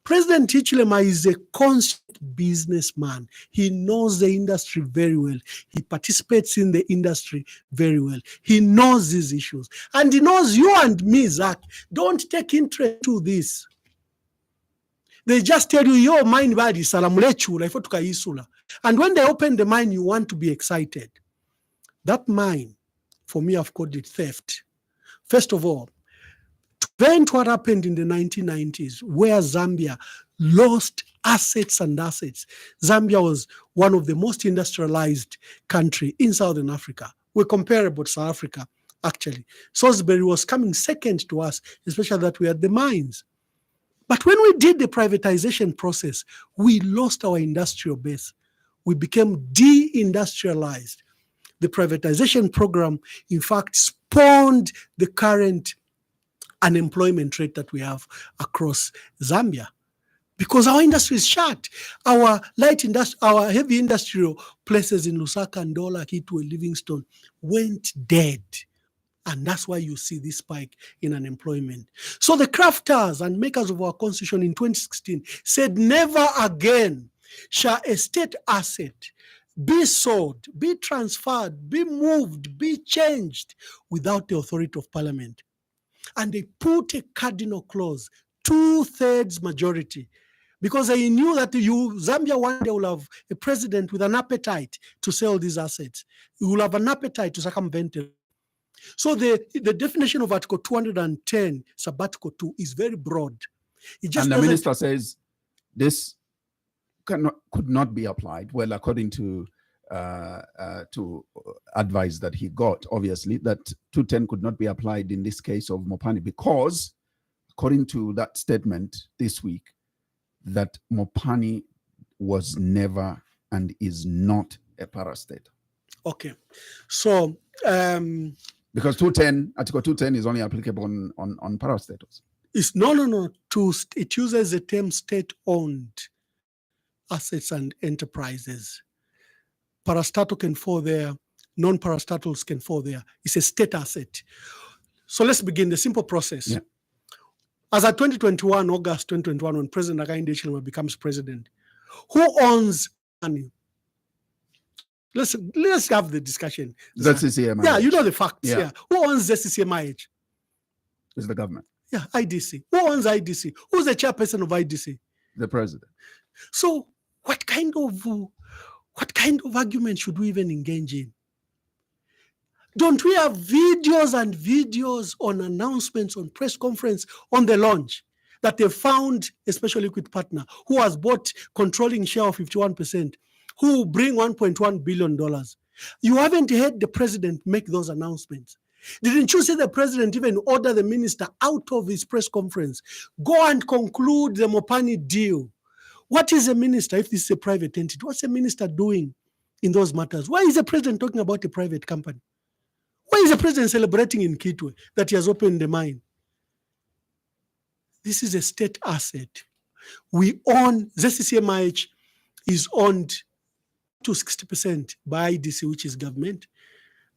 President Hichilema is a conscious businessman. He knows the industry very well. He participates in the industry very well. He knows these issues. And he knows you and me, Zach, don't take interest to this. They just tell you, your mine badi salamulechula. And when they open the mine, you want to be excited. That mine, for me, I've called it theft. First of all, to prevent what happened in the 1990s, where Zambia lost assets and assets. Zambia was one of the most industrialized country in Southern Africa. We're comparable to South Africa, actually. Salisbury was coming second to us, especially that we had the mines. But when we did the privatization process, we lost our industrial base. We became de-industrialized. The privatization program, in fact, spawned the current unemployment rate that we have across Zambia. Because our industry is shut. Our light industry, our heavy industrial places in Lusaka, Ndola, Kitwe, Livingstone went dead. And that's why you see this spike in unemployment. So the crafters and makers of our constitution in 2016 said never again shall a state asset be sold, be transferred, be moved, be changed without the authority of parliament. And they put a cardinal clause, 2/3 majority, because they knew that Zambia one day will have a president with an appetite to sell these assets. He will have an appetite to circumvent it. So the definition of Article 210, Sub-Article 2, is very broad. And the minister says this could not be applied. Well, according to advice that he got, obviously, that 210 could not be applied in this case of Mopani because, according to that statement this week, that Mopani was never and is not a parastate. Okay, so because Article 210 is only applicable on parastatals. It's no. It uses the term state-owned assets and enterprises. Parastatal can fall there, non-parastatals can fall there. It's a state asset. So let's begin the simple process. Yeah. As at 2021, August 2021, when President Hakainde Hichilema becomes president, who owns money? Let's have the discussion. ZCCMIH. Yeah, you know the facts. Yeah. Yeah. Who owns ZCCMIH? It's the government. Yeah, IDC. Who owns IDC? Who's the chairperson of IDC? The president. So what kind of argument should we even engage in? Don't we have videos and videos on announcements, on press conference, on the launch that they found a special liquid partner who has bought controlling share of 51%, who will bring $1.1 billion. You haven't heard the president make those announcements. Didn't you see the president even order the minister out of his press conference? Go and conclude the Mopani deal. What is a minister if this is a private entity? What's a minister doing in those matters? Why is the president talking about a private company? Why is the president celebrating in Kitwe that he has opened the mine? This is a state asset. We own, ZCCMIH is owned to 60% by IDC, which is government,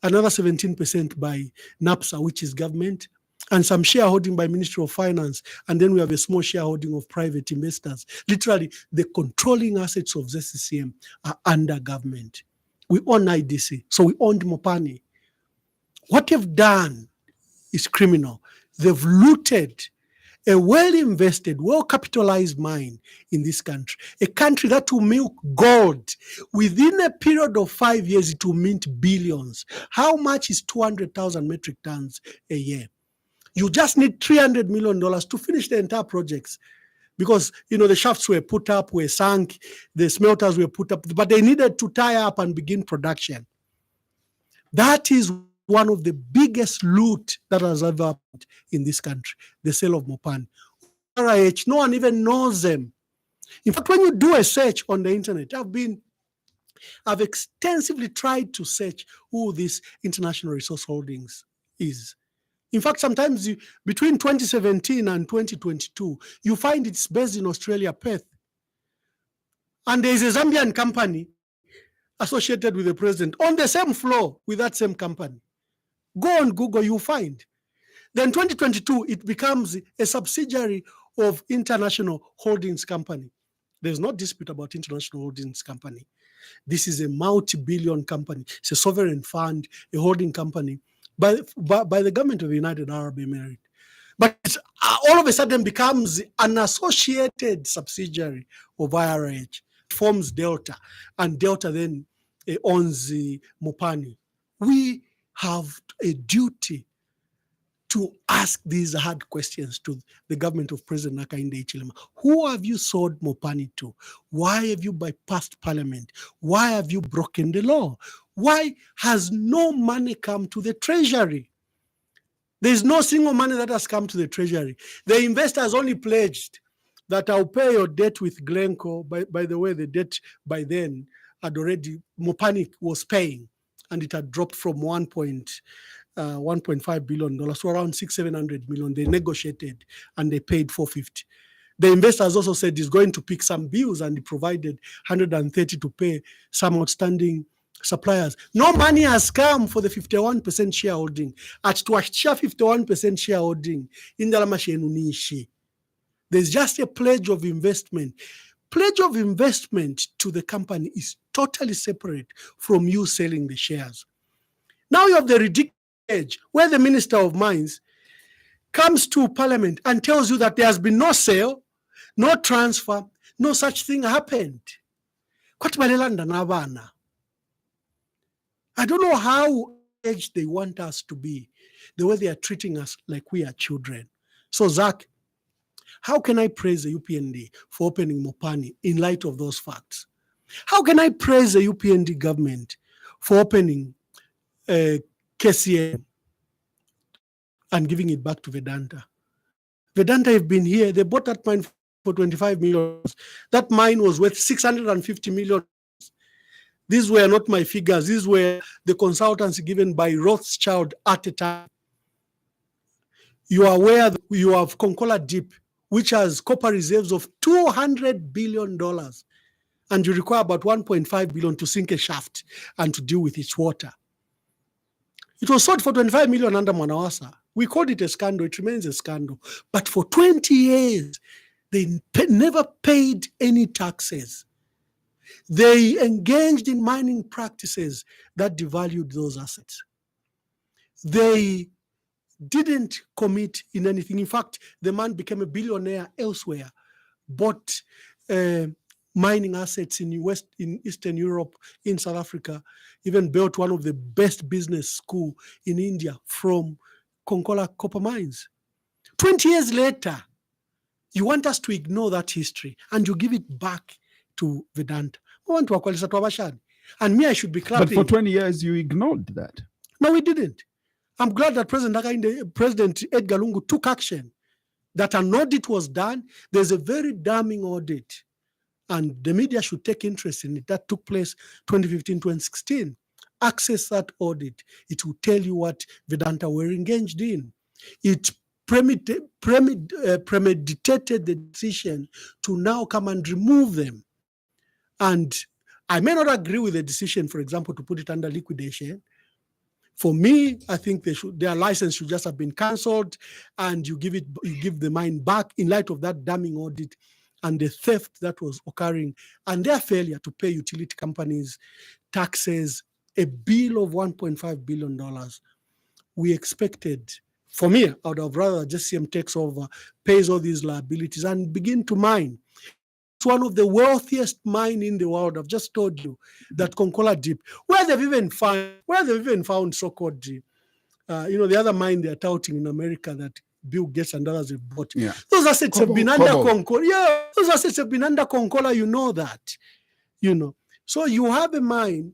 another 17% by NAPSA, which is government, and some shareholding by Ministry of Finance, and then we have a small shareholding of private investors. Literally, the controlling assets of ZCCM are under government. We own IDC, so we owned Mopani. What they've done is criminal. They've looted a well-invested, well-capitalized mine in this country, a country that will milk gold. Within a period of 5 years, it will mint billions. How much is 200,000 metric tons a year? You just need $300 million to finish the entire projects because, the shafts were put up, were sunk, the smelters were put up, but they needed to tie up and begin production. That is one of the biggest loot that has ever happened in this country, the sale of Mopani. RH, no one even knows them. In fact, when you do a search on the internet, I've extensively tried to search who this International Resource Holdings is. In fact, sometimes between 2017 and 2022, you find it's based in Australia, Perth. And there is a Zambian company associated with the president on the same floor with that same company. Go on Google, you'll find. Then 2022, it becomes a subsidiary of International Holdings Company. There's no dispute about International Holdings Company. This is a multi-billion company. It's a sovereign fund, a holding company by the government of the United Arab Emirates. But it all of a sudden becomes an associated subsidiary of IRH. It forms Delta, and Delta then owns Mopani. We have a duty to ask these hard questions to the government of President Hakainde Hichilema. Who have you sold Mopani to? Why have you bypassed parliament? Why have you broken the law? Why has no money come to the treasury? There's no single money that has come to the treasury. The investors only pledged that I'll pay your debt with Glencore. By the way, the debt by then had already, Mopani was paying, and it had dropped from $1.5 billion to around $600-700 million. They negotiated and they paid $450. The investors also said he's going to pick some bills, and he provided $130 to pay some outstanding suppliers. No money has come for the 51% shareholding. At Twashia 51% shareholding in the Lamashenunishi. There's just a pledge of investment. Pledge of investment to the company is totally separate from you selling the shares. Now you have the ridiculous age where the Minister of Mines comes to Parliament and tells you that there has been no sale, no transfer, no such thing happened. I don't know how aged they want us to be, the way they are treating us like we are children. So, Zach, how can I praise the UPND for opening Mopani in light of those facts? How can I praise the UPND government for opening KCM and giving it back to Vedanta? Vedanta have been here. They bought that mine for $25 million. That mine was worth $650 million. These were not my figures. These were the consultancy given by Rothschild at the time. You are aware that you have Konkola Deep, which has copper reserves of $200 billion. And you require about $1.5 billion to sink a shaft and to deal with its water. It was sold for $25 million under Mwanawasa. We called it a scandal. It remains a scandal. But for 20 years, they never paid any taxes. They engaged in mining practices that devalued those assets. They didn't commit in anything. In fact, the man became a billionaire elsewhere, bought mining assets in Eastern Europe, in South Africa, even built one of the best business school in India from Konkola copper mines. 20 years later, you want us to ignore that history and you give it back to Vedanta. And me, I should be clapping. But for 20 years, you ignored that. No, we didn't. I'm glad that President Edgar Lungu took action, that an audit was done. There's a very damning audit, and the media should take interest in it. That took place 2015, 2016. Access that audit. It will tell you what Vedanta were engaged in. It premeditated the decision to now come and remove them. And I may not agree with the decision, for example, to put it under liquidation. For me, I think their license should just have been cancelled, and you give the mine back in light of that damning audit and the theft that was occurring and their failure to pay utility companies taxes, a bill of $1.5 billion. We expected, for me, I would have rather just CM takes over, pays all these liabilities and begin to mine. It's one of the wealthiest mines in the world. I've just told you that Konkola Deep, where they've even found so-called, the other mine they're touting in America that Bill Gates and others have bought. Yeah. Those assets have been under Konkola. Yeah, those assets have been under Konkola. You know that. So you have a mine,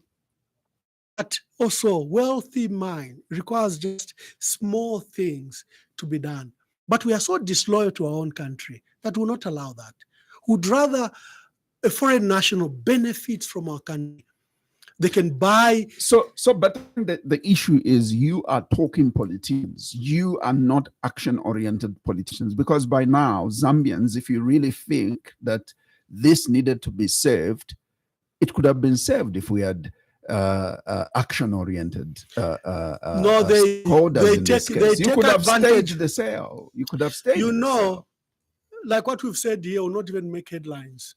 but also wealthy mine requires just small things to be done. But we are so disloyal to our own country that will not allow that. Would rather a foreign national benefits from our country. They can buy. But the issue is you are talking politicians. You are not action-oriented politicians, because by now, Zambians, if you really think that this needed to be saved, it could have been saved if we had action-oriented no, they take you could have advantage. staged the sale. You could have staged the sale. Like what we've said here will not even make headlines.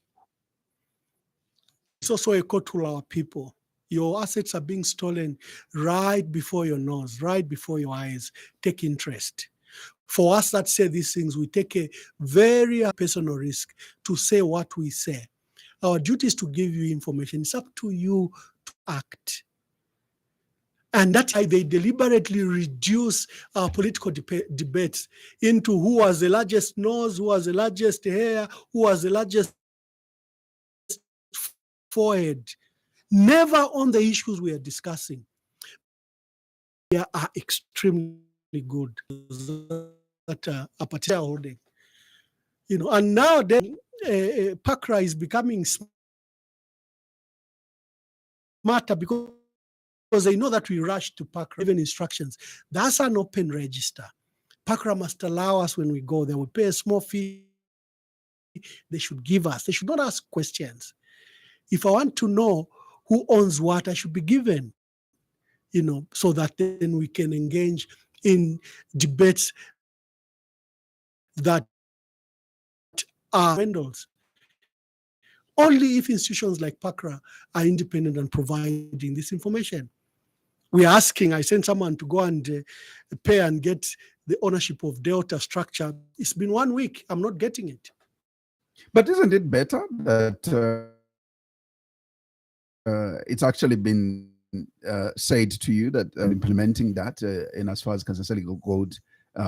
It's also a call to our people. Your assets are being stolen right before your nose, right before your eyes. Take interest. For us that say these things, we take a very personal risk to say what we say. Our duty is to give you information. It's up to you to act. And that's why they deliberately reduce our political debates into who has the largest nose, who has the largest hair, who has the largest forehead. Never on the issues we are discussing. They are extremely good that are particular holding. And now then PACRA is becoming smarter because they know that we rush to PACRA, even instructions. That's an open register. PACRA must allow us when we go there. We pay a small fee. They should give us. They should not ask questions. If I want to know who owns what, I should be given, so that then we can engage in debates that are windows. Only if institutions like PACRA are independent and providing this information. We're asking, I sent someone to go and pay and get the ownership of Delta structure. It's been 1 week. I'm not getting it. But isn't it better that it's actually been said to you that implementing that in as far as Kasasali Gold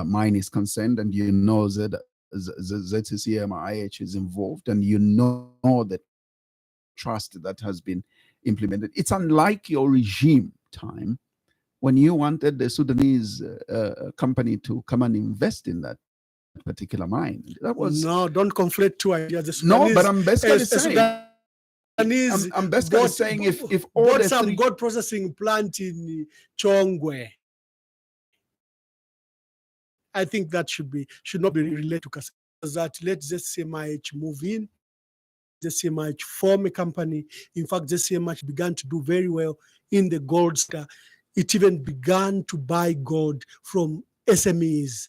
mine is concerned, and you know that ZCCM IH is involved, and you know the trust that has been implemented? It's unlike your regime time when you wanted the Sudanese company to come and invest in that particular mine. That was no, don't conflate two ideas. No, but I'm basically saying. I'm basically saying if all the some gold processing plant in Chongwe, I think that should not be related to Kasasa. That let ZCMIH move in, ZCMIH form a company. In fact, ZCMIH began to do very well in the gold sector. It even began to buy gold from SMEs.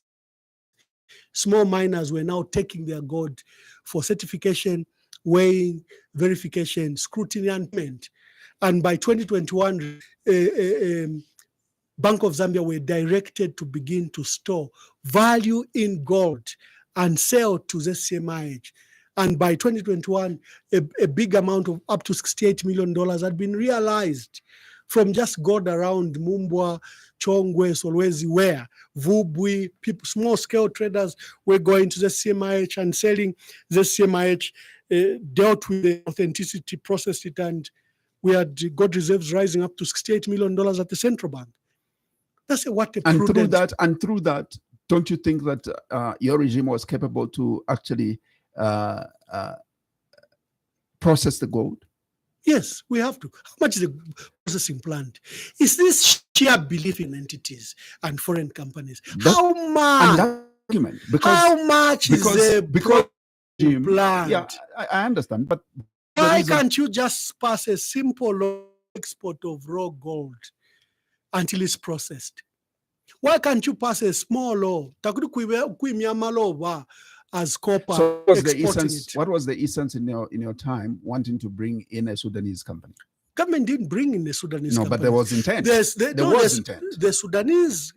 Small miners were now taking their gold for certification, weighing, verification, scrutiny, and payment. And by 2021, Bank of Zambia were directed to begin to store value in gold and sell to the CMIH. And by 2021, a big amount of up to $68 million had been realized from just gold around Mumbwa, Chongwe, Solwezi, where Vubwi, people, small-scale traders were going to the CMIH and selling. The CMIH dealt with the authenticity, processed it, and we had gold reserves rising up to $68 million at the central bank. That's what a and through that, don't you think that your regime was capable to actually process the gold? Yes, we have to. How much is the processing plant? Is this sheer belief in entities and foreign companies? How much? How much is the plant? Yeah, I understand, but why can't you just pass a simple law export of raw gold until it's processed? Why can't you pass a small law as copper? So what was the essence in your time wanting to bring in a Sudanese company? Government didn't bring in the Sudanese company. No, but there was intent. There was intent. The Sudanese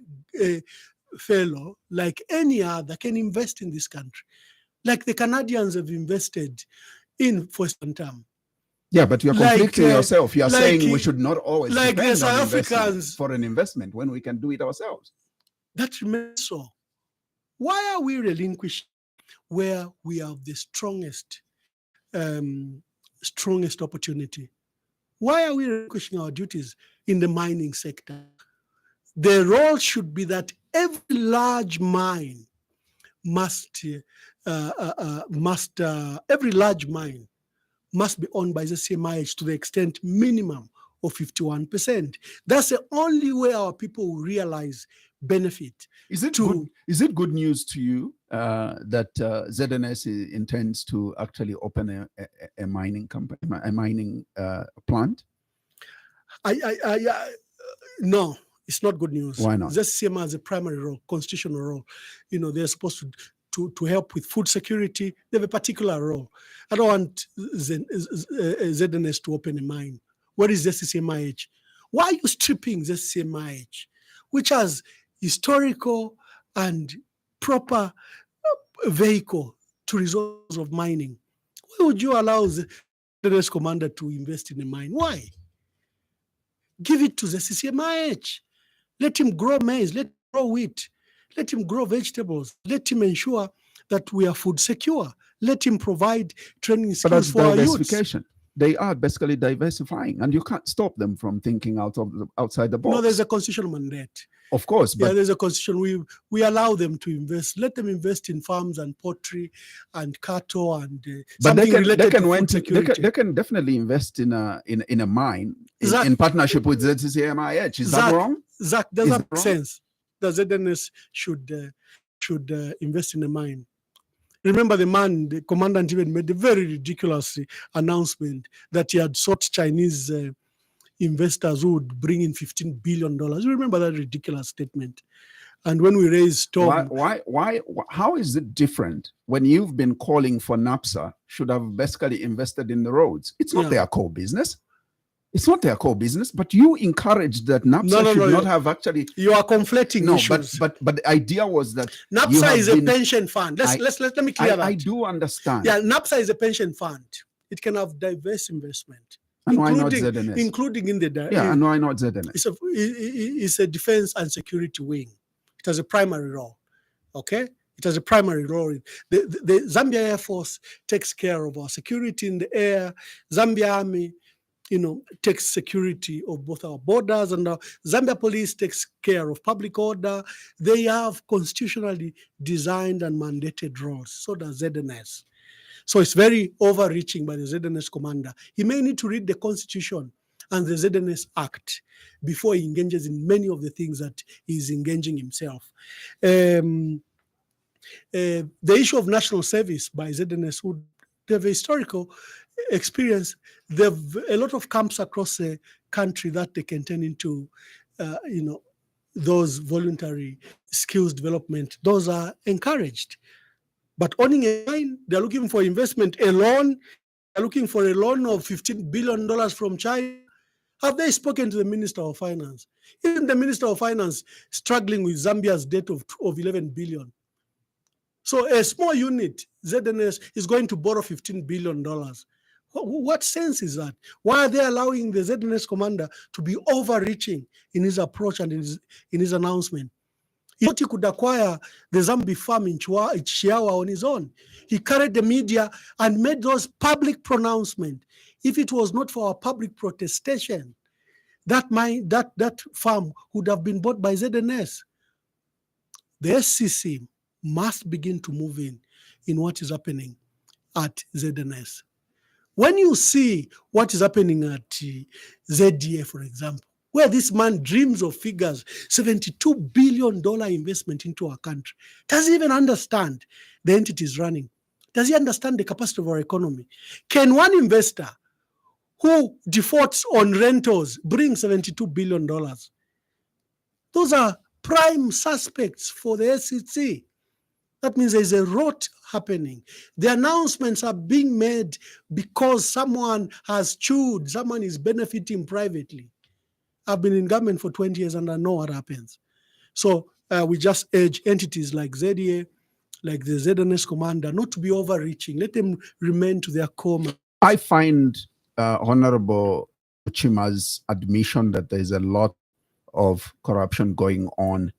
fellow, like any other, can invest in this country. Like the Canadians have invested in for some time. Yeah, but you're conflicting yourself. You are saying we should not always depend on Africans for an investment when we can do it ourselves. That remains so. Why are we relinquishing where we have the strongest opportunity? Why are we relinquishing our duties in the mining sector? The role should be that every large mine must be owned by the CMIH to the extent minimum of 51%. That's the only way our people will realize benefit. Is it good news to you that ZNS intends to actually open a mining company, a mining plant? No, it's not good news. Why not? The CMI has a primary role, constitutional role. They're supposed to help with food security. They have a particular role. I don't want ZNS to open a mine. What is the CMIH? Why are you stripping the CMIH, which has historical and proper vehicle to resources of mining? Why would you allow the ZNS commander to invest in a mine? Why? Give it to the CMIH. Let him grow maize, let him grow wheat, let him grow vegetables, let him ensure that we are food secure. Let him provide training skills for our youths. They are basically diversifying, and you can't stop them from thinking outside the box. No, there's a constitutional mandate. Of course, but there's a constitution. We allow them to invest. Let them invest in farms and poultry and cattle and something related to food security. They can definitely invest in a mine in partnership with ZCMIH. Is that wrong? Zach, does that make sense? The ZNS should invest in a mine. Remember, the commandant even made a very ridiculous announcement that he had sought Chinese investors who would bring in $15 billion. You remember that ridiculous statement? And when we raised storm, how is it different when you've been calling for NAPSA should have basically invested in the roads? It's not their core business. It's not their core business, but you encouraged that NAPSA should not have actually. You are conflating issues. But the idea was that NAPSA is a pension fund. Let me clear that. I do understand. Yeah, NAPSA is a pension fund. It can have diverse investment, and why not ZNS? Including in the and why not ZNS? It's a defense and security wing. It has a primary role. Okay. It has a primary role. The Zambia Air Force takes care of our security in the air. Zambia Army, takes security of both our borders, and our Zambia Police takes care of public order. They have constitutionally designed and mandated roles. So does ZNS. So it's very overreaching by the ZNS commander. He may need to read the Constitution and the ZNS Act before he engages in many of the things that he's engaging himself. The issue of national service by ZNS would have a historical experience. There are a lot of camps across the country that they can turn into, those voluntary skills development, those are encouraged. But owning a mine, they're looking for investment, a loan, they're looking for a loan of $15 billion from China. Have they spoken to the Minister of Finance? Even the Minister of Finance struggling with Zambia's debt of 11 billion. So a small unit, ZNS, is going to borrow $15 billion. What sense is that? Why are they allowing the ZNS commander to be overreaching in his approach and in his announcement? He thought he could acquire the Zambi farm in Chiawa on his own. He carried the media and made those public pronouncements. If it was not for our public protestation, that farm would have been bought by ZNS. The SCC must begin to move in what is happening at ZNS. When you see what is happening at ZDA, for example, where this man dreams of figures, $72 billion investment into our country, does he even understand the entities running? Does he understand the capacity of our economy? Can one investor who defaults on rentals bring $72 billion? Those are prime suspects for the SCC. That means there's a rot happening. The announcements are being made because someone has chewed, someone is benefiting privately. I've been in government for 20 years and I know what happens. So we just urge entities like ZDA, like the ZNS commander, not to be overreaching. Let them remain to their core. I find Honorable Chima's admission that there's a lot of corruption going on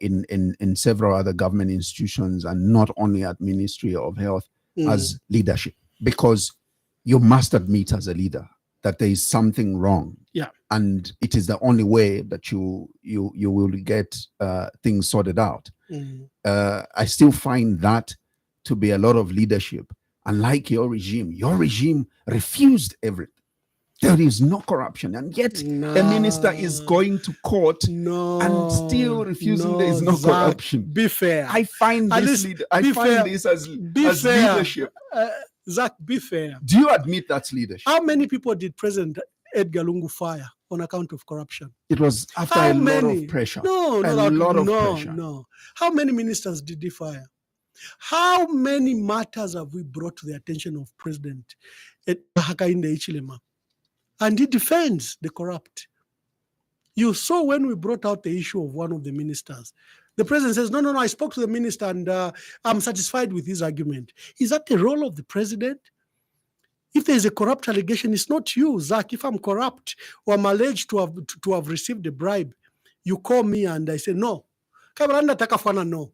in several other government institutions and not only at Ministry of Health as leadership, because you must admit as a leader that there is something wrong. Yeah. And it is the only way that you will get things sorted out. I still find that to be a lot of leadership. Unlike your regime refused everything. There is no corruption, and yet a minister is going to court and still refusing there is no corruption. Be fair. I find this as leadership. Zach, be fair. Do you admit that's leadership? How many people did President Edgar Lungu fire on account of corruption? It was after a lot of pressure. No. How many ministers did he fire? How many matters have we brought to the attention of President Hakainde Hichilema? And he defends the corrupt. You saw when we brought out the issue of one of the ministers, the president says, no, I spoke to the minister and I'm satisfied with his argument. Is that the role of the president? If there is a corrupt allegation, it's not you, Zach. If I'm corrupt or I'm alleged to have received a bribe, you call me and I say, no. No.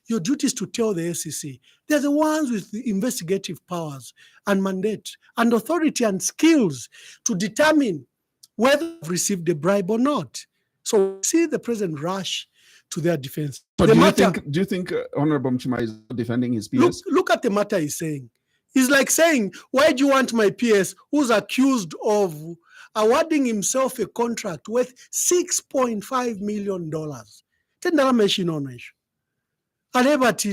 Your duty is to tell the SEC. They're the ones with the investigative powers and mandate and authority and skills to determine whether they've received a bribe or not. So see the president rush to their defense. So do you think Honorable Mchima is defending his PS? Look at the matter he's saying. He's like saying, why do you want my PS who's accused of awarding himself a contract worth $6.5 million?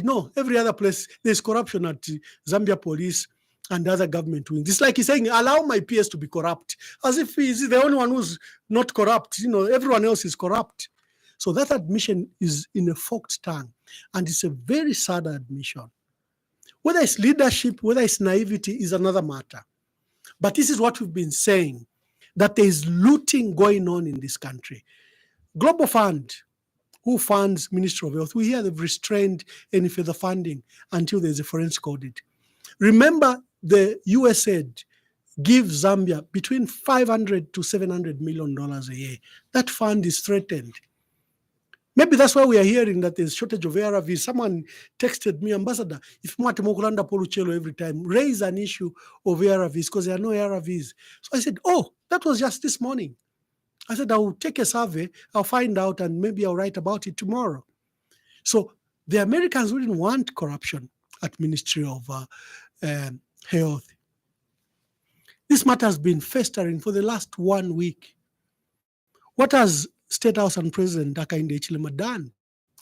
No, every other place there's corruption at Zambia police and other government wings. It's like he's saying, allow my PS to be corrupt, as if he's the only one who's not corrupt. Everyone else is corrupt. So that admission is in a forked tongue, and it's a very sad admission. Whether it's leadership, whether it's naivety is another matter. But this is what we've been saying, that there is looting going on in this country. Global Fund, who funds Ministry of Health, we hear they've restrained any further funding until there's a forensic audit. Remember, the USAID gives Zambia between $500 to $700 million a year. That fund is threatened. Maybe that's why we are hearing that there's shortage of ARVs. Someone texted me, Ambassador, if Mwate Poluchelo every time, raise an issue of ARVs because there are no ARVs. So I said, that was just this morning. I said, I will take a survey, I'll find out, and maybe I'll write about it tomorrow. So the Americans wouldn't want corruption at Ministry of Health. This matter has been festering for the last 1 week. What has State House and President Hakainde Hichilema done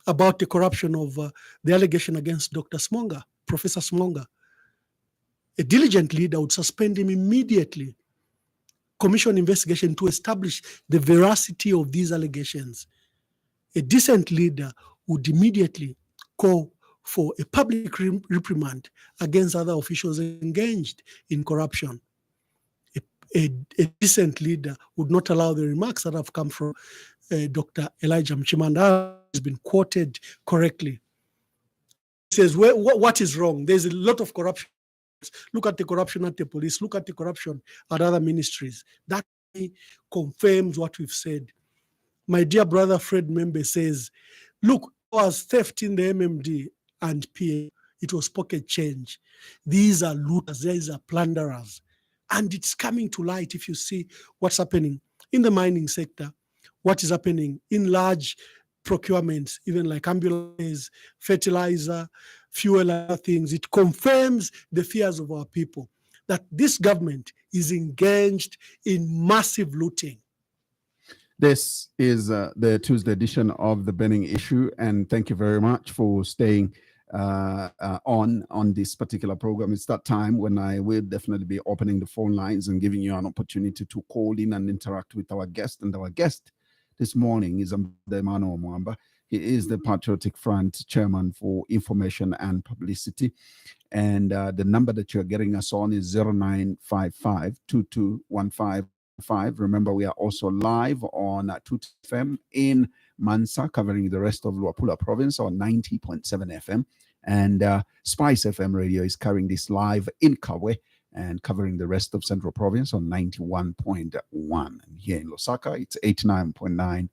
about the corruption of the allegation against Dr. Smonga, Professor Smonga? A diligent leader would suspend him immediately, commission investigation to establish the veracity of these allegations. a decent leader would immediately call for a public reprimand against other officials engaged in corruption. A decent leader would not allow the remarks that have come from Dr. Elijah Mchimanda has been quoted correctly. He says, what is wrong? There's a lot of corruption. Look at the corruption at the police. Look at the corruption at other ministries. That confirms what we've said. My dear brother Fred Membe says, look, there was theft in the MMD and PA. It was pocket change. These are looters. These are plunderers. And it's coming to light if you see what's happening in the mining sector, what is happening in large procurements, even like ambulances, fertilizer, fuel, other things. It confirms the fears of our people that this government is engaged in massive looting. This is the Tuesday edition of the Burning Issue, and thank you very much for staying on this particular program. It's that time when I will definitely be opening the phone lines and giving you an opportunity to call in and interact with our guest. And our guest this morning is Emmanuel Mwamba. He is the Patriotic Front chairman for information and publicity. And the number that you're getting us on is 0955-2215. Remember, we are also live on Tut FM in Mansa, covering the rest of Luapula province on 90.7 FM. And Spice FM radio is carrying this live in Kawe and covering the rest of Central Province on 91.1. And here in Lusaka, it's 89.9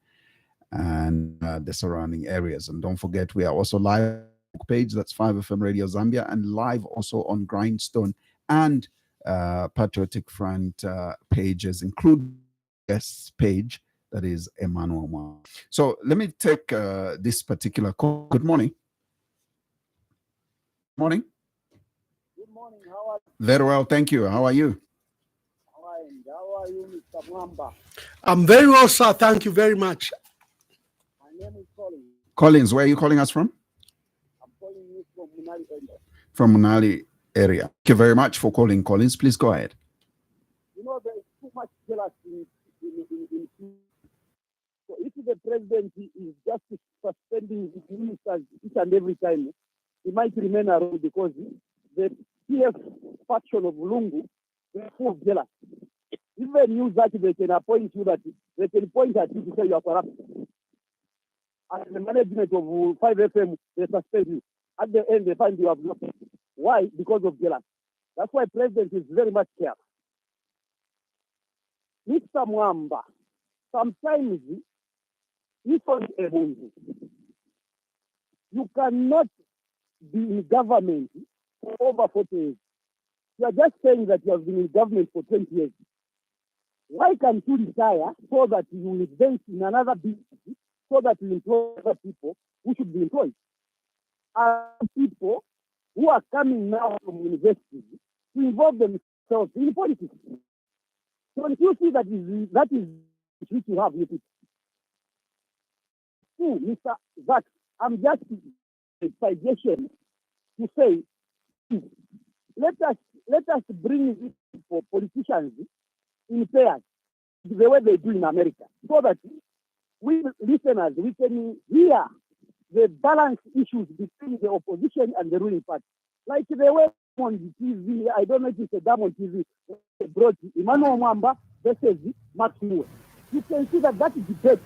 and the surrounding areas. And don't forget, we are also live page, that's 5FM Radio Zambia, and live also on Grindstone and Patriotic Front pages, including guest page, that is Emmanuel Mwamba. So let me take this particular call. Good morning. Morning. Good morning. How are you? Very well, thank you. How are you? How are you, Mr. Mwamba? I'm very well, sir. Thank you very much. My name is Collins. Collins, where are you calling us from? I'm calling you from Munali area. From Munali area. Thank you very much for calling, Collins. Please go ahead. You know, there is too much jealousy in so if the president is just suspending his ministers each and every time, he might remain around because the PF faction of Lungu is full of jealousy. Even you that they can appoint you, that they can point at you to say you are corrupt. And the management of 5FM, they suspend you. At the end, they find you have nothing. Why? Because of jealousy. That's why president is very much careful. Mr. Mwamba, sometimes you cannot be in government for over 40 years. You are just saying that you have been in government for 20 years. Why can't you retire so that you will invest in another business, so that you employ other people who should be employed? And people who are coming now from universities to involve themselves in politics. So if you see that is which you have, you people. Two, Mr. Zach, I'm just a suggestion to say, let us bring it for politicians in pairs, the way they do in America, so that we listeners, we can hear the balance issues between the opposition and the ruling party. Like the way on the TV, I don't know if it's a damn on TV, they brought Emmanuel Mwamba versus Max Moore. You can see that is debate.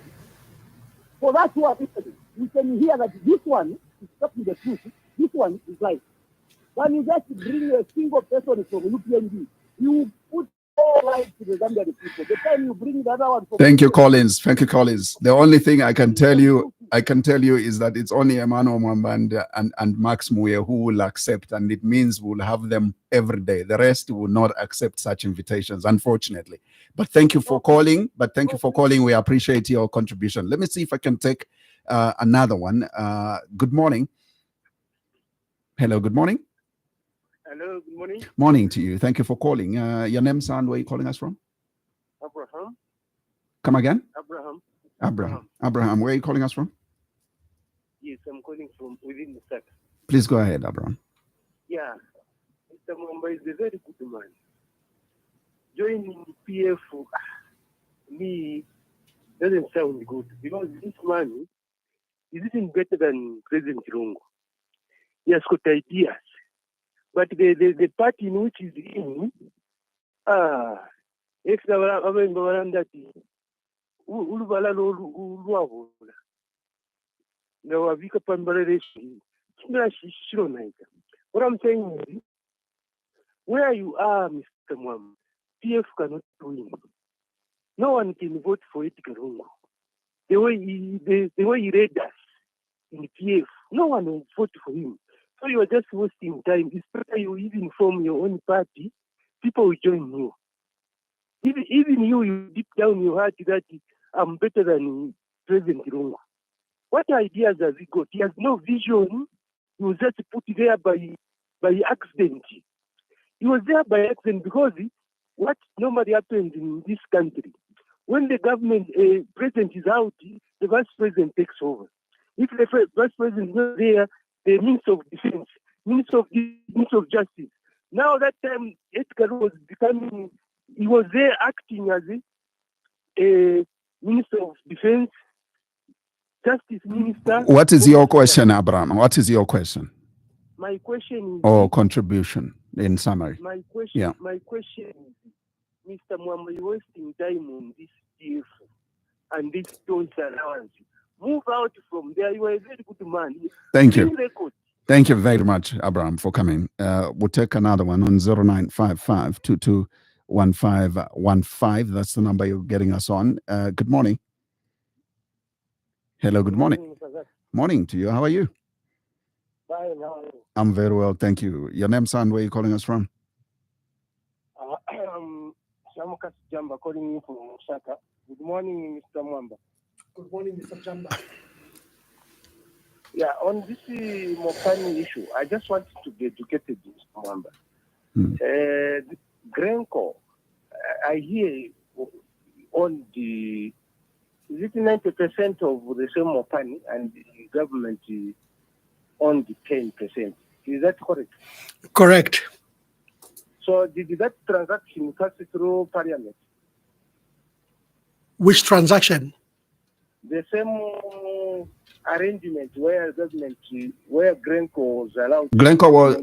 For that who are listening, you can hear that this one is talking the truth, this one is lying. When you just bring a single person from UPND, you put all lies to the Zambian people. The time you bring the other one from Thank you, Collins. Thank you, Collins. The only thing I can tell you is that it's only Emmanuel Mwamba and Max Muye who will accept, and it means we'll have them every day. The rest will not accept such invitations, unfortunately. But thank you for calling. We appreciate your contribution. Let me see if I can take another one. Good morning. Hello, good morning. Hello, good morning. Morning to you. Thank you for calling. Your name, son, where are you calling us from? Abraham. Come again? Abraham. Abraham, where are you calling us from? Yes, I'm calling from within the sector. Please go ahead, Abraham. Yeah, Mr. Mwamba is a very good man. Joining PF, me, doesn't sound good because this man is even better than President Chilungu. He has got ideas. But the party in which he's in, what I'm saying is, where you are, Mr. Mwamba, PF cannot win. No one can vote for it, Kalungu. The way he read us in PF, no one will vote for him. So you are just wasting time. It's better you even form your own party. People will join you. Even you deep down your heart that I'm better than President Chilungu. What ideas has he got? He has no vision. He was just put there by accident. He was there by accident because what normally happens in this country, when the government president is out, the vice president takes over. If the vice president is not there, the Minister of Defense, Minister of Justice. Now that time, Edgar was becoming, he was there acting as a Minister of Defense, Justice Minister. What is your question, Abraham? What is your question? My question is... Or contribution, in summary. My question is, Mr. Mwamba, you're wasting time on this TF and this don't allowance. Move out from there. You are a very good man. Thank you. Thank you very much, Abraham, for coming. We'll take another one on 0955-221515. That's the number you're getting us on. Good morning. Hello, good morning. Morning to you. How are you? Fine, how are you? I'm very well, thank you. Your name, son, where are you calling us from? Shamukas Jamba calling you from Osaka. Good morning, Mr. Mwamba. Good morning, Mr. Jamba. Yeah, on this Mopani issue, I just wanted to be educated, Mr. Mwamba. Grenco, I hear on the, is it 90% of the same Mopani and the government on the 10%? Is that correct? Correct. So did that transaction pass through Parliament? Which transaction? The same arrangement where Glencore was allowed.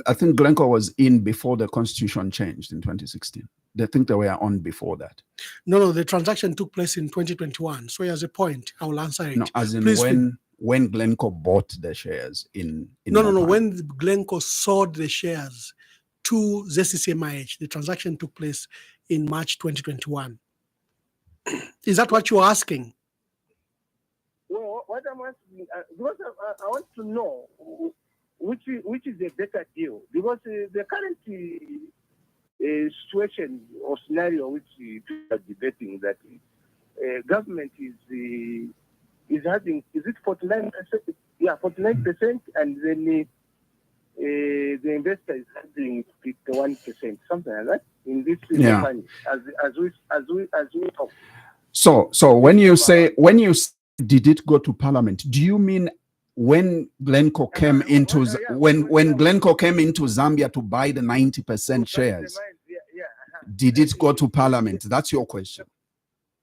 I think Glencore was in before the constitution changed in 2016. They think they were on before that. No, the transaction took place in 2021. So as a point, I will answer it. No, as in please, when Glencore bought the shares in No. When Glencore sold the shares to ZCCMIH, the transaction took place in March 2021. Is that what you're asking? Well, what I'm asking, because I want to know which is a better deal. Because the current situation or scenario which we are debating, that government is having, is it 49%? Yeah, 49%, and then the investor is having 51%, something like that. In this company, as we talk. So when you say did it go to Parliament, do you mean when Glencore came into Glencore came into Zambia to buy the 90% shares? Did it go to Parliament? That's your question.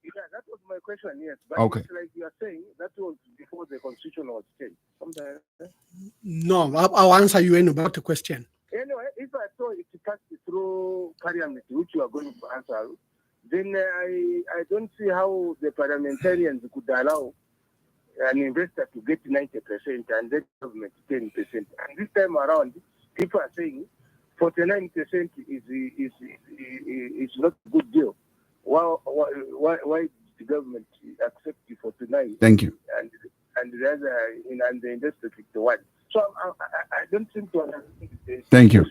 Yeah, that was my question. Yes, but okay. It's like you are saying, that was before the constitution was changed. No, I'll answer you about the question. Anyway, if I saw it passed through Parliament, which you are going to answer, then I don't see how the parliamentarians could allow an investor to get 90% and the government 10%. And this time around, people are saying 49% is not a good deal. Why did the government accept the 49? Thank you. And the other and the investor 51. So I don't seem to understand. Thank you.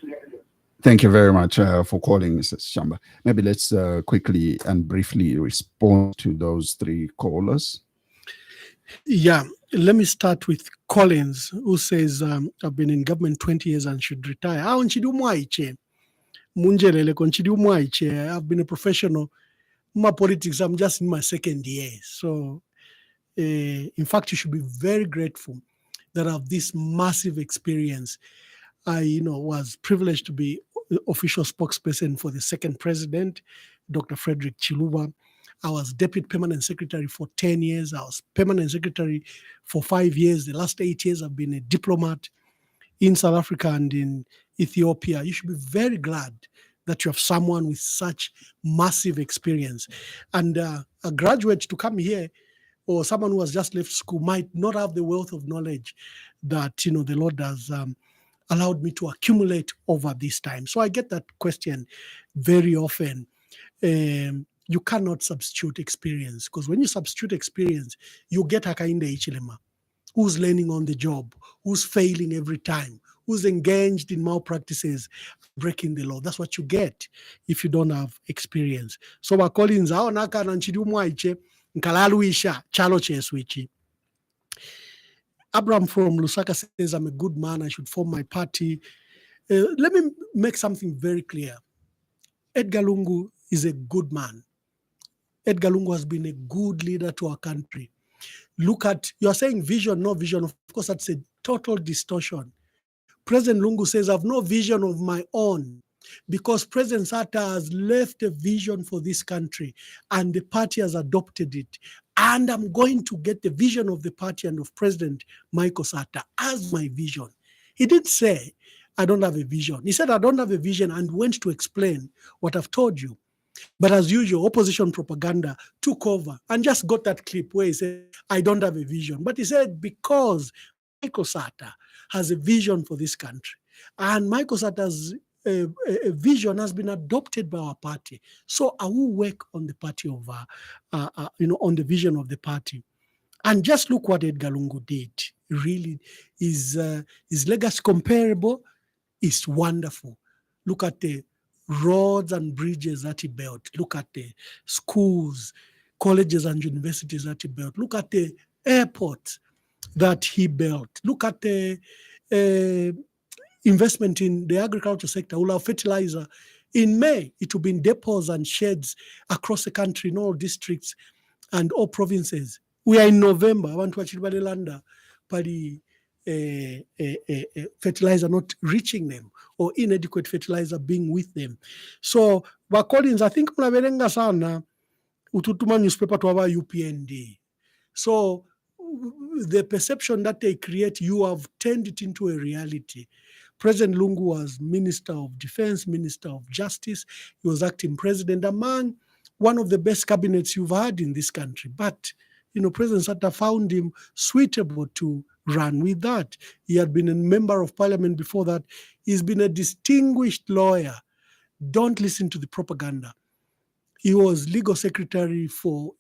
Thank you very much for calling, Mrs. Shamba. Maybe let's quickly and briefly respond to those three callers. Yeah, let me start with Collins, who says, I've been in government 20 years and should retire. I've been a professional. My politics, I'm just in my second year. So, in fact, you should be very grateful that I have this massive experience. I, was privileged to be official spokesperson for the second president, Dr. Frederick Chiluba. I was Deputy Permanent Secretary for 10 years. I was Permanent Secretary for 5 years. The last 8 years, I've been a diplomat in South Africa and in Ethiopia. You should be very glad that you have someone with such massive experience. And a graduate to come here, or someone who has just left school, might not have the wealth of knowledge that the Lord has allowed me to accumulate over this time. So I get that question very often. You cannot substitute experience, because when you substitute experience, you get Hakainde Hichilema, who's learning on the job, who's failing every time, who's engaged in malpractices, breaking the law. That's what you get if you don't have experience. So Collins, Abraham from Lusaka says, I'm a good man, I should form my party. Let me make something very clear. Edgar Lungu is a good man. Edgar Lungu has been a good leader to our country. Look at, you're saying vision, no vision. Of course, that's a total distortion. President Lungu says, I have no vision of my own, because President Sata has left a vision for this country and the party has adopted it. And I'm going to get the vision of the party and of President Michael Sata as my vision. He didn't say, I don't have a vision. He said, I don't have a vision, and went to explain what I've told you. But as usual, opposition propaganda took over and just got that clip where he said, I don't have a vision. But he said, because Michael Sata has a vision for this country, and Michael Sata's a vision has been adopted by our party. So I will work on the party of, on the vision of the party. And just look what Edgar Lungu did. Really, his legacy comparable is wonderful. Look at the roads and bridges that he built. Look at the schools, colleges and universities that he built. Look at the airports that he built. Look at the investment in the agriculture sector. We'll have fertilizer. In May, it will be in depots and sheds across the country, in all districts and all provinces. We are in November. I want to achieve Balilanda, Pali fertilizer not reaching them, or inadequate fertilizer being with them. So, Collins, I think mnaverenga sana ututuma newspaper to our UPND. So, the perception that they create, you have turned it into a reality. President Lungu was Minister of Defense, Minister of Justice. He was acting president, among one of the best cabinets you've had in this country. But, President Sata found him suitable to run with that. He had been a member of parliament before that. He's been a distinguished lawyer. Don't listen to the propaganda. He was legal secretary for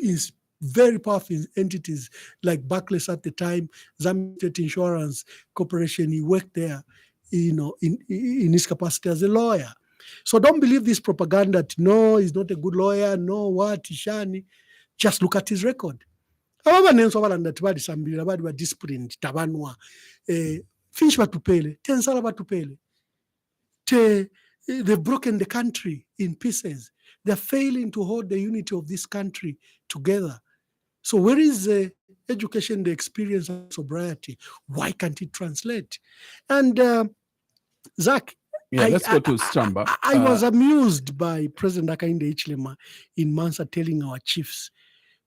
his very powerful entities like Barclays at the time, Zambia State Insurance Corporation. He worked there, in his capacity as a lawyer. So don't believe this propaganda. No, he's not a good lawyer. No, what, Ishani. Just look at his record. Finish batupele, tensala batupele. They've broken the country in pieces. They're failing to hold the unity of this country together. So where is the education, the experience, and sobriety? Why can't it translate? And Zach, let's go to Stramba. I was amused by President Hakainde Hichilema in Mansa telling our chiefs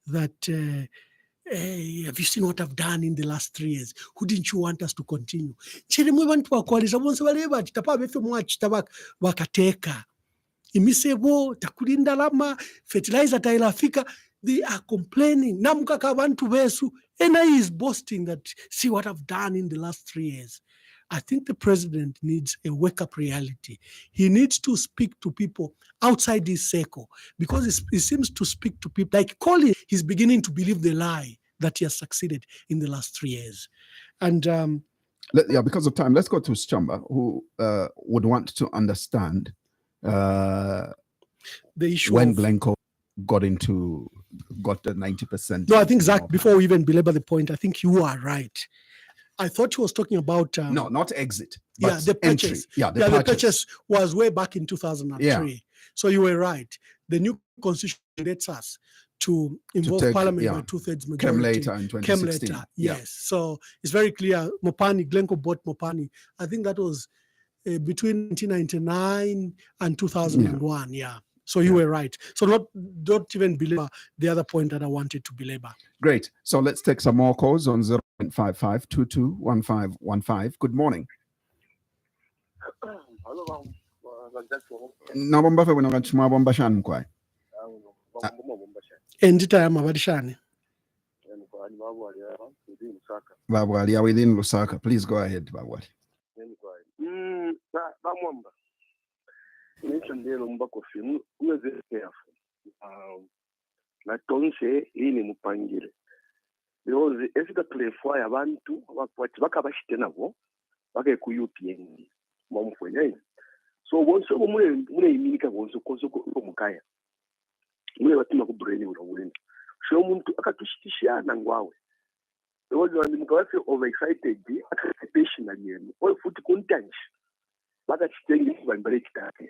that, hey, have you seen what I've done in the last 3 years? Who didn't you want us to continue? Imisebo takulinda lama fertilizer tailafika. They are complaining. Namukaka bantu besu. And he is boasting that, see what I've done in the last 3 years. I think the president needs a wake-up reality. He needs to speak to people outside his circle, because he seems to speak to people like Colin. He's beginning to believe the lie that he has succeeded in the last 3 years. And because of time, let's go to Stramba, who would want to understand the issue when Glencoe got the 90%. No, I think, Zach, before we even belabor the point, I think you are right. I thought he was talking about no, not exit. Yeah, the purchase. The purchase was way back in 2003. Yeah. So you were right. The new constitution lets us to involve parliament by 2/3 majority. Came later in 2016. Came later, yes. So it's very clear. Glencoe bought Mopani. I think that was between 1999 and 2001. Yeah. So you were right. So don't even belabor the other point that I wanted to belabor. Great. So let's take some more calls on 0.55221515. Good morning. Nabomba fe wena chuma bomba shan mkwai. Endita ya mabadishani. Babwali are within Lusaka. Please go ahead, Babwali. Mwamba. Nishondelo mbako fimu uweze careful. Na tonse ini mupangire. Because efika plefwa ya bantu bakabashite nabo bake ku UPN momfwenye. So bonso mule iminika bonso koso ko mukaya. Mule batima ku brain uro. So umuntu akatushitishana ngwawe. Because when mukawase overexcited anticipation again or futhi content bakachitenga kubambele kitake.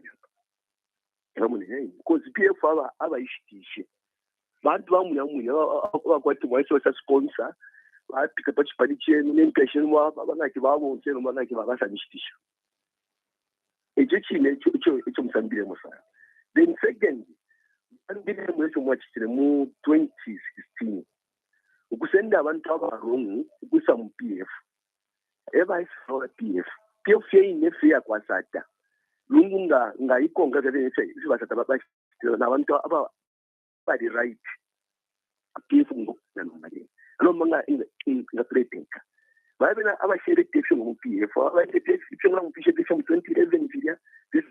Because PF abayishitishe bantu bamunyamunye abakwati mwese sponsor baphika pachipali chenu nemkasheni wabo abangaki babo ntseno bangaki babasamishitisha ejechine echo msambire musana. Then second andile mwese mwachitire mu 2016 ukusenda abantu abarongo ukusa mu PF eba isifora PF yine feya kwasata lungu nga ikonga kade sibasata babashitira nabantu aba the right PF ngokuzana alomanga inga threatenka babena abashire PF mu PF abashire mu PF mu 2011 via this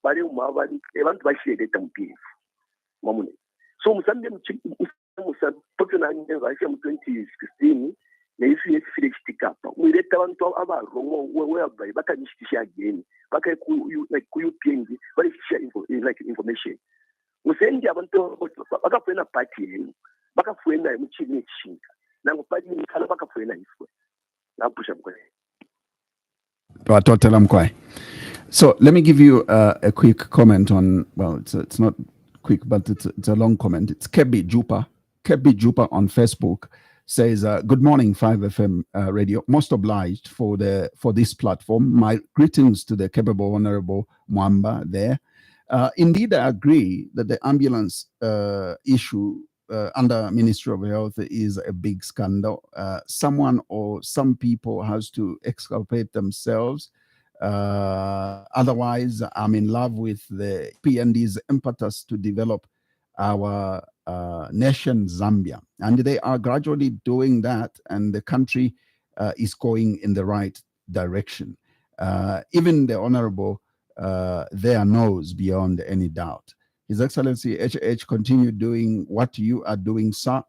bale umabali abantu bashire mu PF mamune. So musande potena ngenza mu 2016 neyisi yesifikika mwileta abantu abarongo whereby bakanishtisha again baka ku UPN balishtisha information musendi abantu bakafuna party yenu bakafuna muchini chishinga nango party nikhala bakafuna ifwe napusha mkwele Watotela mkwai. So let me give you a quick comment on, well, it's not quick, but it's a long comment. It's Kebi Jupa on Facebook says, good morning, 5FM radio. Most obliged for this platform. My greetings to the capable Honorable Mwamba there. Indeed, I agree that the ambulance issue under Ministry of Health is a big scandal. Someone or some people has to exculpate themselves. Otherwise, I'm in love with the PND's impetus to develop our nation, Zambia. And they are gradually doing that, and the country is going in the right direction. Even the Honorable there knows beyond any doubt. His Excellency HH, continue doing what you are doing, sir.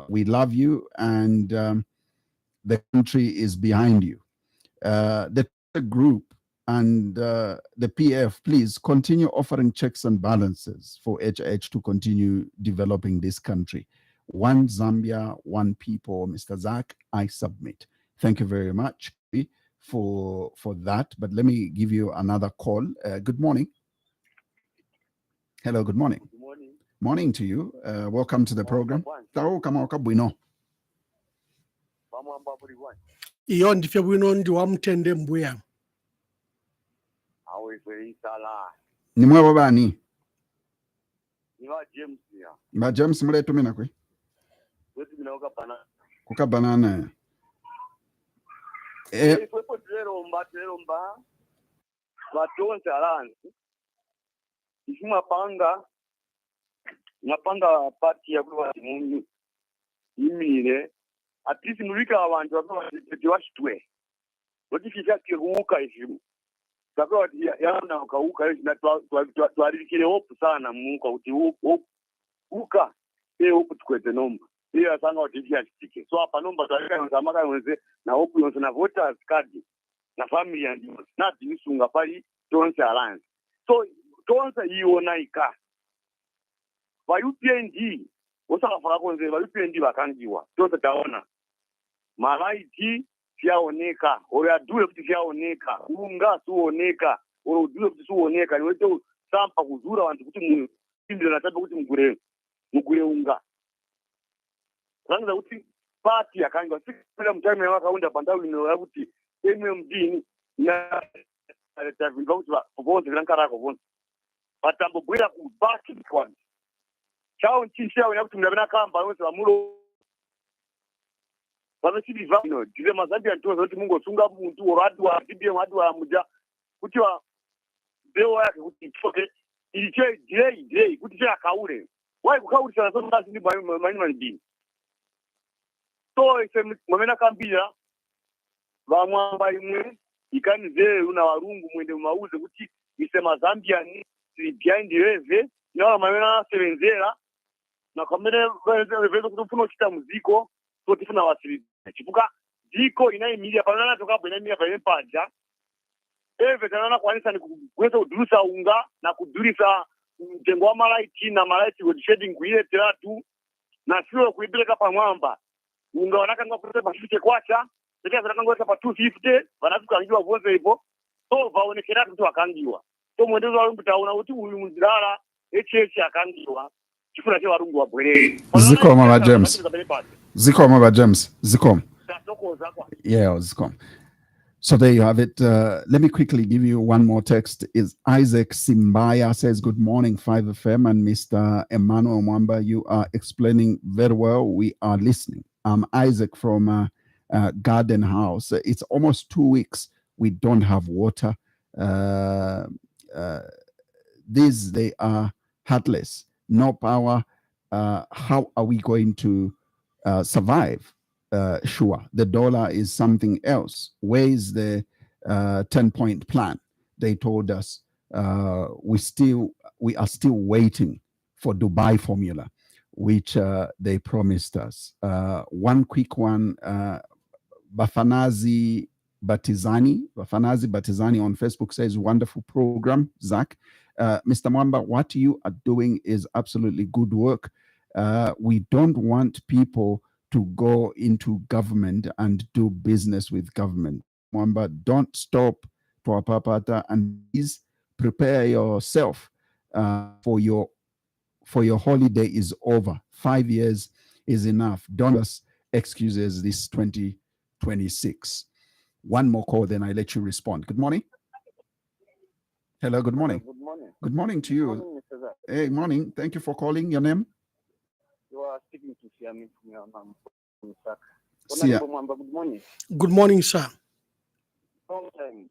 We love you, and the country is behind you. The group and the PF, please continue offering checks and balances for HH to continue developing this country. One Zambia, one people. Mr. Zach, I submit. Thank you very much for that. But let me give you another call. Good morning. Hello, good morning. Good morning. Morning to you. Welcome to the program. Iyo ndifye bwino ndi wamtende mbuya. Ni mwe bani? Niwa James ya. Ba James mule tumina kwe? Wetu minauka banana. Kuka banana. Kwepo tulelomba. Batonse alansi. Ishuma panga party ya kwa mungu. Imile. At least mulika abantu washitwe. Wajifika kiruka ishimu. Sababu yana ukauka na twalikile hope sana mungu uti uka hope tukwete nomba. Hiyo sana watifia chike. So hapa nomba twalika nzamaka wenze na hope yonse na voters card na family ndio na tinisunga pali tonse alliance. So tonse iona ika. Ba UPND osafaka konze ba UPND bakangiwa. Tonse taona. Malaiti siaoneka ora dule kuti siaoneka unga suoneka ora dule kuti suoneka niwete sampa kuzura vantu kuti munhu indira natapa kuti mugure unga zvanza kuti party yakanga sikira mutime wakaunda pandawu ino yakuti MMD na tavinga kuti bonze rankarako bonze batambogwera ku Patriotic Front chao nchisi yao yakuti mnabena kamba wose bamulo vamechiliva ino ndive mazambia ntoza kuti mungu osunga muntu oradu wa DBM wadu wa muja kuti wa bewa yake kuti choke iliche delay kuti cha kaule wai kukaulisa so basi ndi mani bini so ise mwamena kambia Mwamba imwe ikanizee una warungu mwende mauze kuti ise mazambia ni behind the na mwamena sevenzera na kamera vezo kutufuna chita muziko so tifuna wasiri chipuka diko inaimilia panana tokapo inaimilia pa paja tanana kwanisa ni kuweza kudurusa unga na kudurisa mjengo wa malaiti na malaiti with shading kuiletera tu na sio kuipeleka pa Mwamba unga wanakanga kutoka pashike kwacha ndio wanakanga pa 250 wanafika angiwa voze hivyo so vaonekera mtu akangiwa so mwendezo wa rumbu taona uti uyu muzirara akangiwa chifuna cha warungu wa bwerere Zikoma ba James Zikom yeah Zikom. So there you have it. Let me quickly give you one more text. Is Isaac Simbaya says, good morning, 5FM, and Mr. Emmanuel Mwamba, you are explaining very well. We are listening. I'm Isaac from Garden House. It's almost 2 weeks. We don't have water. These, they are heartless. No power. How are we going to survive? Sure, the dollar is something else. Where is the 10-point plan? They told us we are still waiting for Dubai formula, which they promised us. One quick one, Bafanazi Batizani on Facebook says, wonderful program, Zach. Mr. Mwamba, what you are doing is absolutely good work. We don't want people to go into government and do business with government. Mwamba, don't stop for Papata, and please prepare yourself for your holiday is over. 5 years is enough. Don't just excuses this 2026. One more call, then I let you respond. Good morning. Hello, good morning. Good morning. Good morning to you. Good morning, Mr. Zach. Hey, morning. Thank you for calling. Your name? You are speaking to Siami from your mom. Good morning. Good morning, sir. Long time.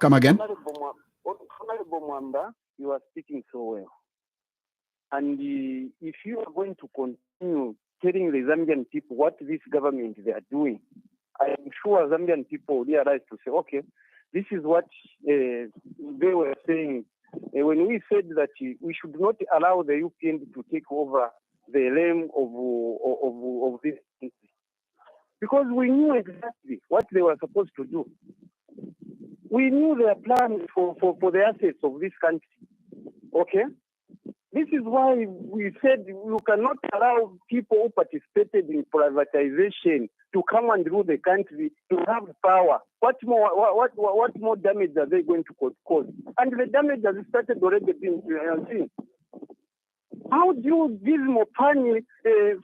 Come again. Honorable Mwamba, you are speaking so well. And if you are going to continue telling the Zambian people what this government they are doing, I am sure Zambian people realize to say, okay, this is what they were saying when we said that we should not allow the UPN to take over the realm of this country. Because we knew exactly what they were supposed to do. We knew their plans for the assets of this country. Okay? This is why we said you cannot allow people who participated in privatization to come and rule the country, to have power. What more damage are they going to cause? And the damage has started already being seen. How do you give more money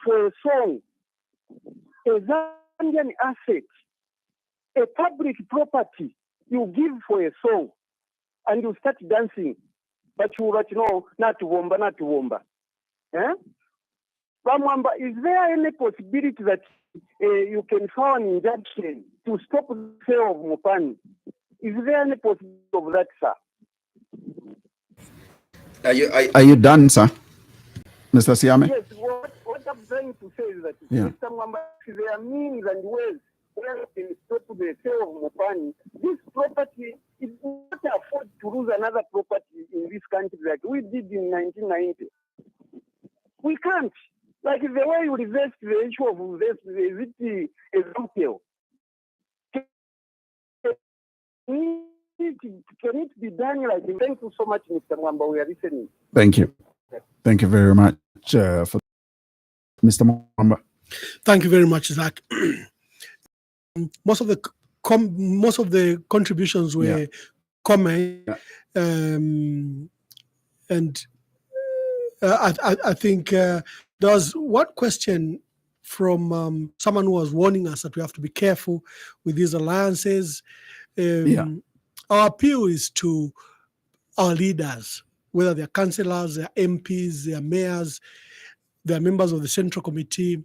for a song, a Zambian asset, a public property you give for a song, and you start dancing? But you write, no, not Womba. Eh? Mwamba, is there any possibility that you can file an injunction to stop the sale of Mopani? Is there any possibility of that, sir? Are you done, sir? Mr. Siame? Yes, what I'm trying to say is that Mr. Mwamba, there are means and ways where you can stop the sale of Mopani. This property is not afford to lose another property in this country like we did in 1990. We can't. Like the way you reverse the issue of this, is it example? Can it be done like this? Thank you so much, Mr. Mwamba. We are listening. Thank you. Thank you very much for Mr. Mwamba. Thank you very much, Zach. Most of the contributions were comment, and I think there was one question from someone who was warning us that we have to be careful with these alliances. Our appeal is to our leaders, whether they're councillors, they're MPs, they're mayors, they're members of the Central Committee,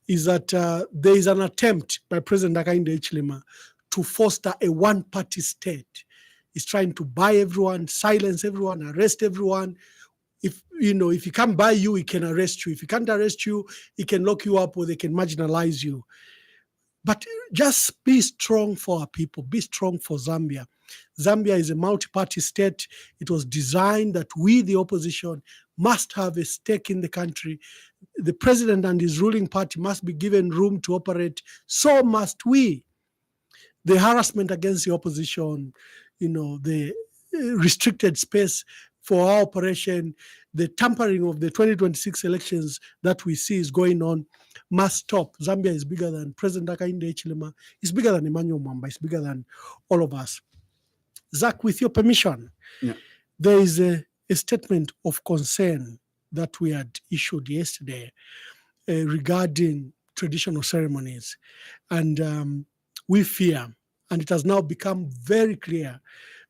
is that there is an attempt by President Hakainde Hichilema to foster a one-party state. He's trying to buy everyone, silence everyone, arrest everyone. If he can't buy you, he can arrest you. If he can't arrest you, he can lock you up or they can marginalize you. But just be strong for our people. Be strong for Zambia. Zambia is a multi-party state. It was designed that we, the opposition, must have a stake in the country. The president and his ruling party must be given room to operate. So must we. The harassment against the opposition, the restricted space for our operation, the tampering of the 2026 elections that we see is going on must stop. Zambia is bigger than President Hakainde Hichilema. It's bigger than Emmanuel Mwamba. It's bigger than all of us. Zach, with your permission, there is a statement of concern that we had issued yesterday regarding traditional ceremonies. And we fear, and it has now become very clear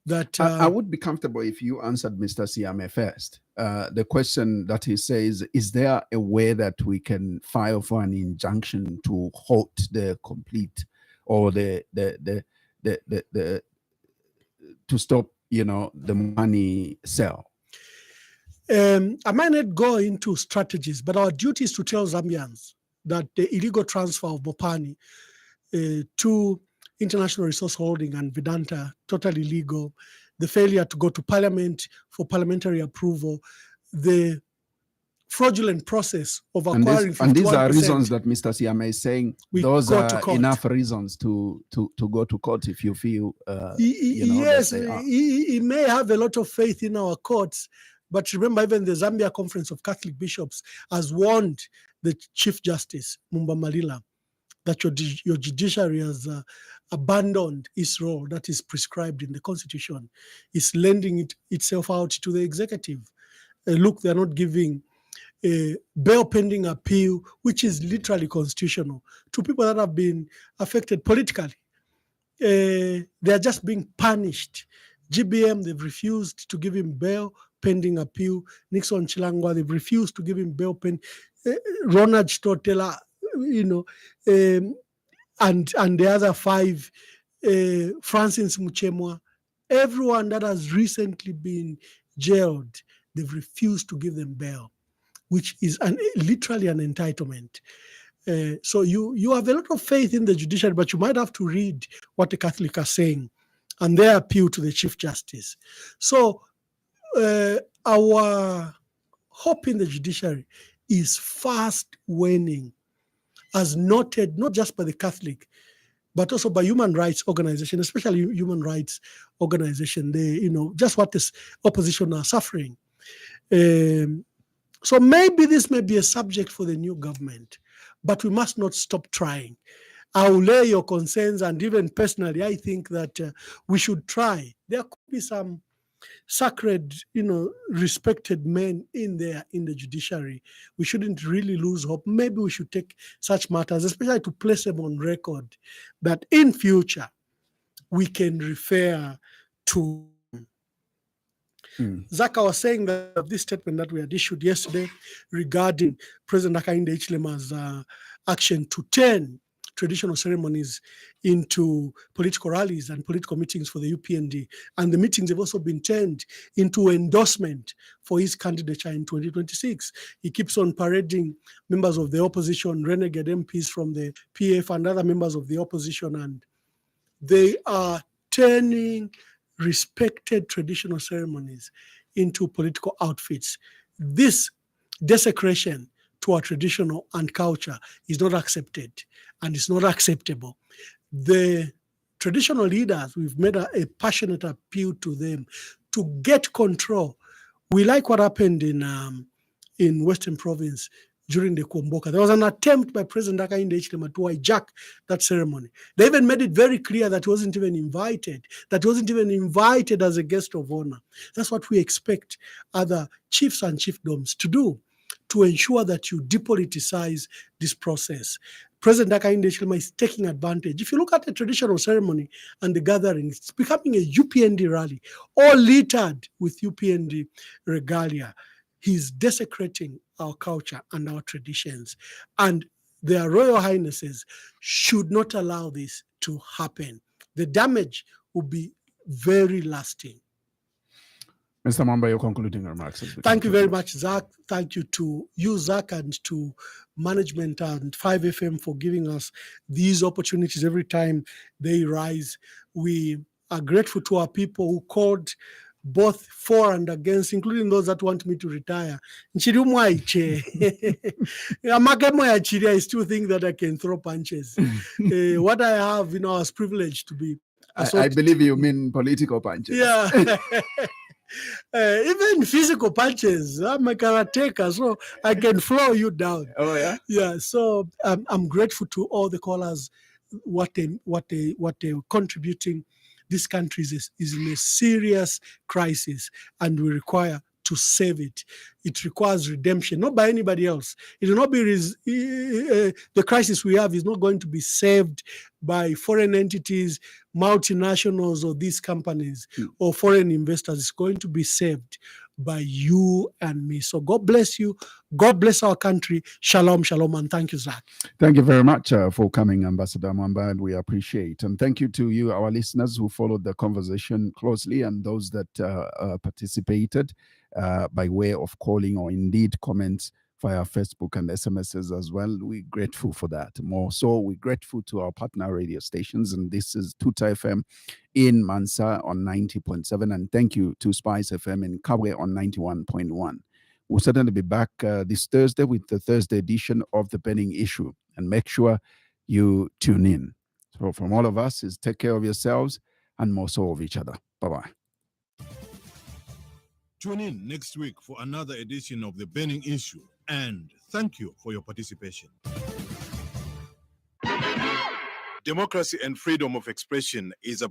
that... I would be comfortable if you answered Mr. Siame first. The question that he says, is there a way that we can file for an injunction to halt the complete or to stop, the money sale? I might not go into strategies, but our duty is to tell Zambians that the illegal transfer of Bopani to International Resource Holding and Vedanta, totally illegal, the failure to go to Parliament for parliamentary approval, the fraudulent process of acquiring 51%. And these are reasons that Mr. Siame is saying those are enough reasons to go to court if you feel, yes, he may have a lot of faith in our courts, but remember, even the Zambia Conference of Catholic Bishops has warned the Chief Justice, Mumba Malila, that your judiciary has abandoned its role that is prescribed in the Constitution. It's lending itself out to the executive. Look, they're not giving a bail pending appeal, which is literally constitutional, to people that have been affected politically. They are just being punished. GBM, they've refused to give him bail pending appeal. Nixon Chilangwa, they've refused to give him bail pending. Ronald Stotela, and the other five, Francis Muchemwa, everyone that has recently been jailed, they've refused to give them bail, which is literally an entitlement. So you have a lot of faith in the judiciary, but you might have to read what the Catholics are saying and their appeal to the Chief Justice. So our hope in the judiciary is fast waning, as noted not just by the Catholic, but also by human rights organizations, especially human rights organizations. They, just what this opposition are suffering. So maybe this may be a subject for the new government, but we must not stop trying. I will lay your concerns, and even personally, I think that we should try. There could be some sacred, respected men in there in the judiciary. We shouldn't really lose hope. Maybe we should take such matters, especially to place them on record, that in future we can refer to. Zach, I was saying that this statement that we had issued yesterday regarding President Hakainde Hichilema's action to turn traditional ceremonies into political rallies and political meetings for the UPND. And the meetings have also been turned into endorsement for his candidature in 2026. He keeps on parading members of the opposition, renegade MPs from the PF and other members of the opposition, and they are turning respected traditional ceremonies into political outfits. This desecration to our traditional and culture is not accepted, and it's not acceptable. The traditional leaders, we've made a passionate appeal to them to get control. We like what happened in Western Province during the Kwamboka. There was an attempt by President Hakainde Hichilema to hijack that ceremony. They even made it very clear that he wasn't even invited, as a guest of honor. That's what we expect other chiefs and chiefdoms to do. to ensure that you depoliticize this process. President Hakainde Hichilema is taking advantage. If you look at the traditional ceremony and the gathering, it's becoming a UPND rally, all littered with UPND regalia. He's desecrating our culture and our traditions. And their Royal Highnesses should not allow this to happen. The damage will be very lasting. Mr. Mwamba, your concluding remarks. Thank you very much, Zach. Thank you to you, Zach, and to management and 5FM for giving us these opportunities every time they rise. We are grateful to our people who called both for and against, including those that want me to retire. I still think that I can throw punches. What I have, I was privileged to be. I believe you mean political punches. Yeah. Even physical punches. I'm a karateka, so I can floor you down. Oh yeah. Yeah. So I'm grateful to all the callers. What they contributing. This country is in a serious crisis, and we require to save it. It requires redemption, not by anybody else. It will not be the crisis we have is not going to be saved by foreign entities, multinationals, or these companies or foreign investors. It's going to be saved by you and me. So God bless you. God bless our country. Shalom, shalom, and thank you, Zach. Thank you very much for coming, Ambassador Mwamba, and we appreciate. And thank you to you, our listeners, who followed the conversation closely, and those that participated by way of calling or indeed comments via Facebook and SMSs as well. We're grateful for that. More so, we're grateful to our partner radio stations, and this is Tuta FM in Mansa on 90.7, and thank you to Spice FM in Kabwe on 91.1. We'll certainly be back this Thursday with the Thursday edition of The Burning Issue, and make sure you tune in. So from all of us is take care of yourselves and more so of each other. Bye-bye. Tune in next week for another edition of The Burning Issue, and thank you for your participation. Democracy and freedom of expression is a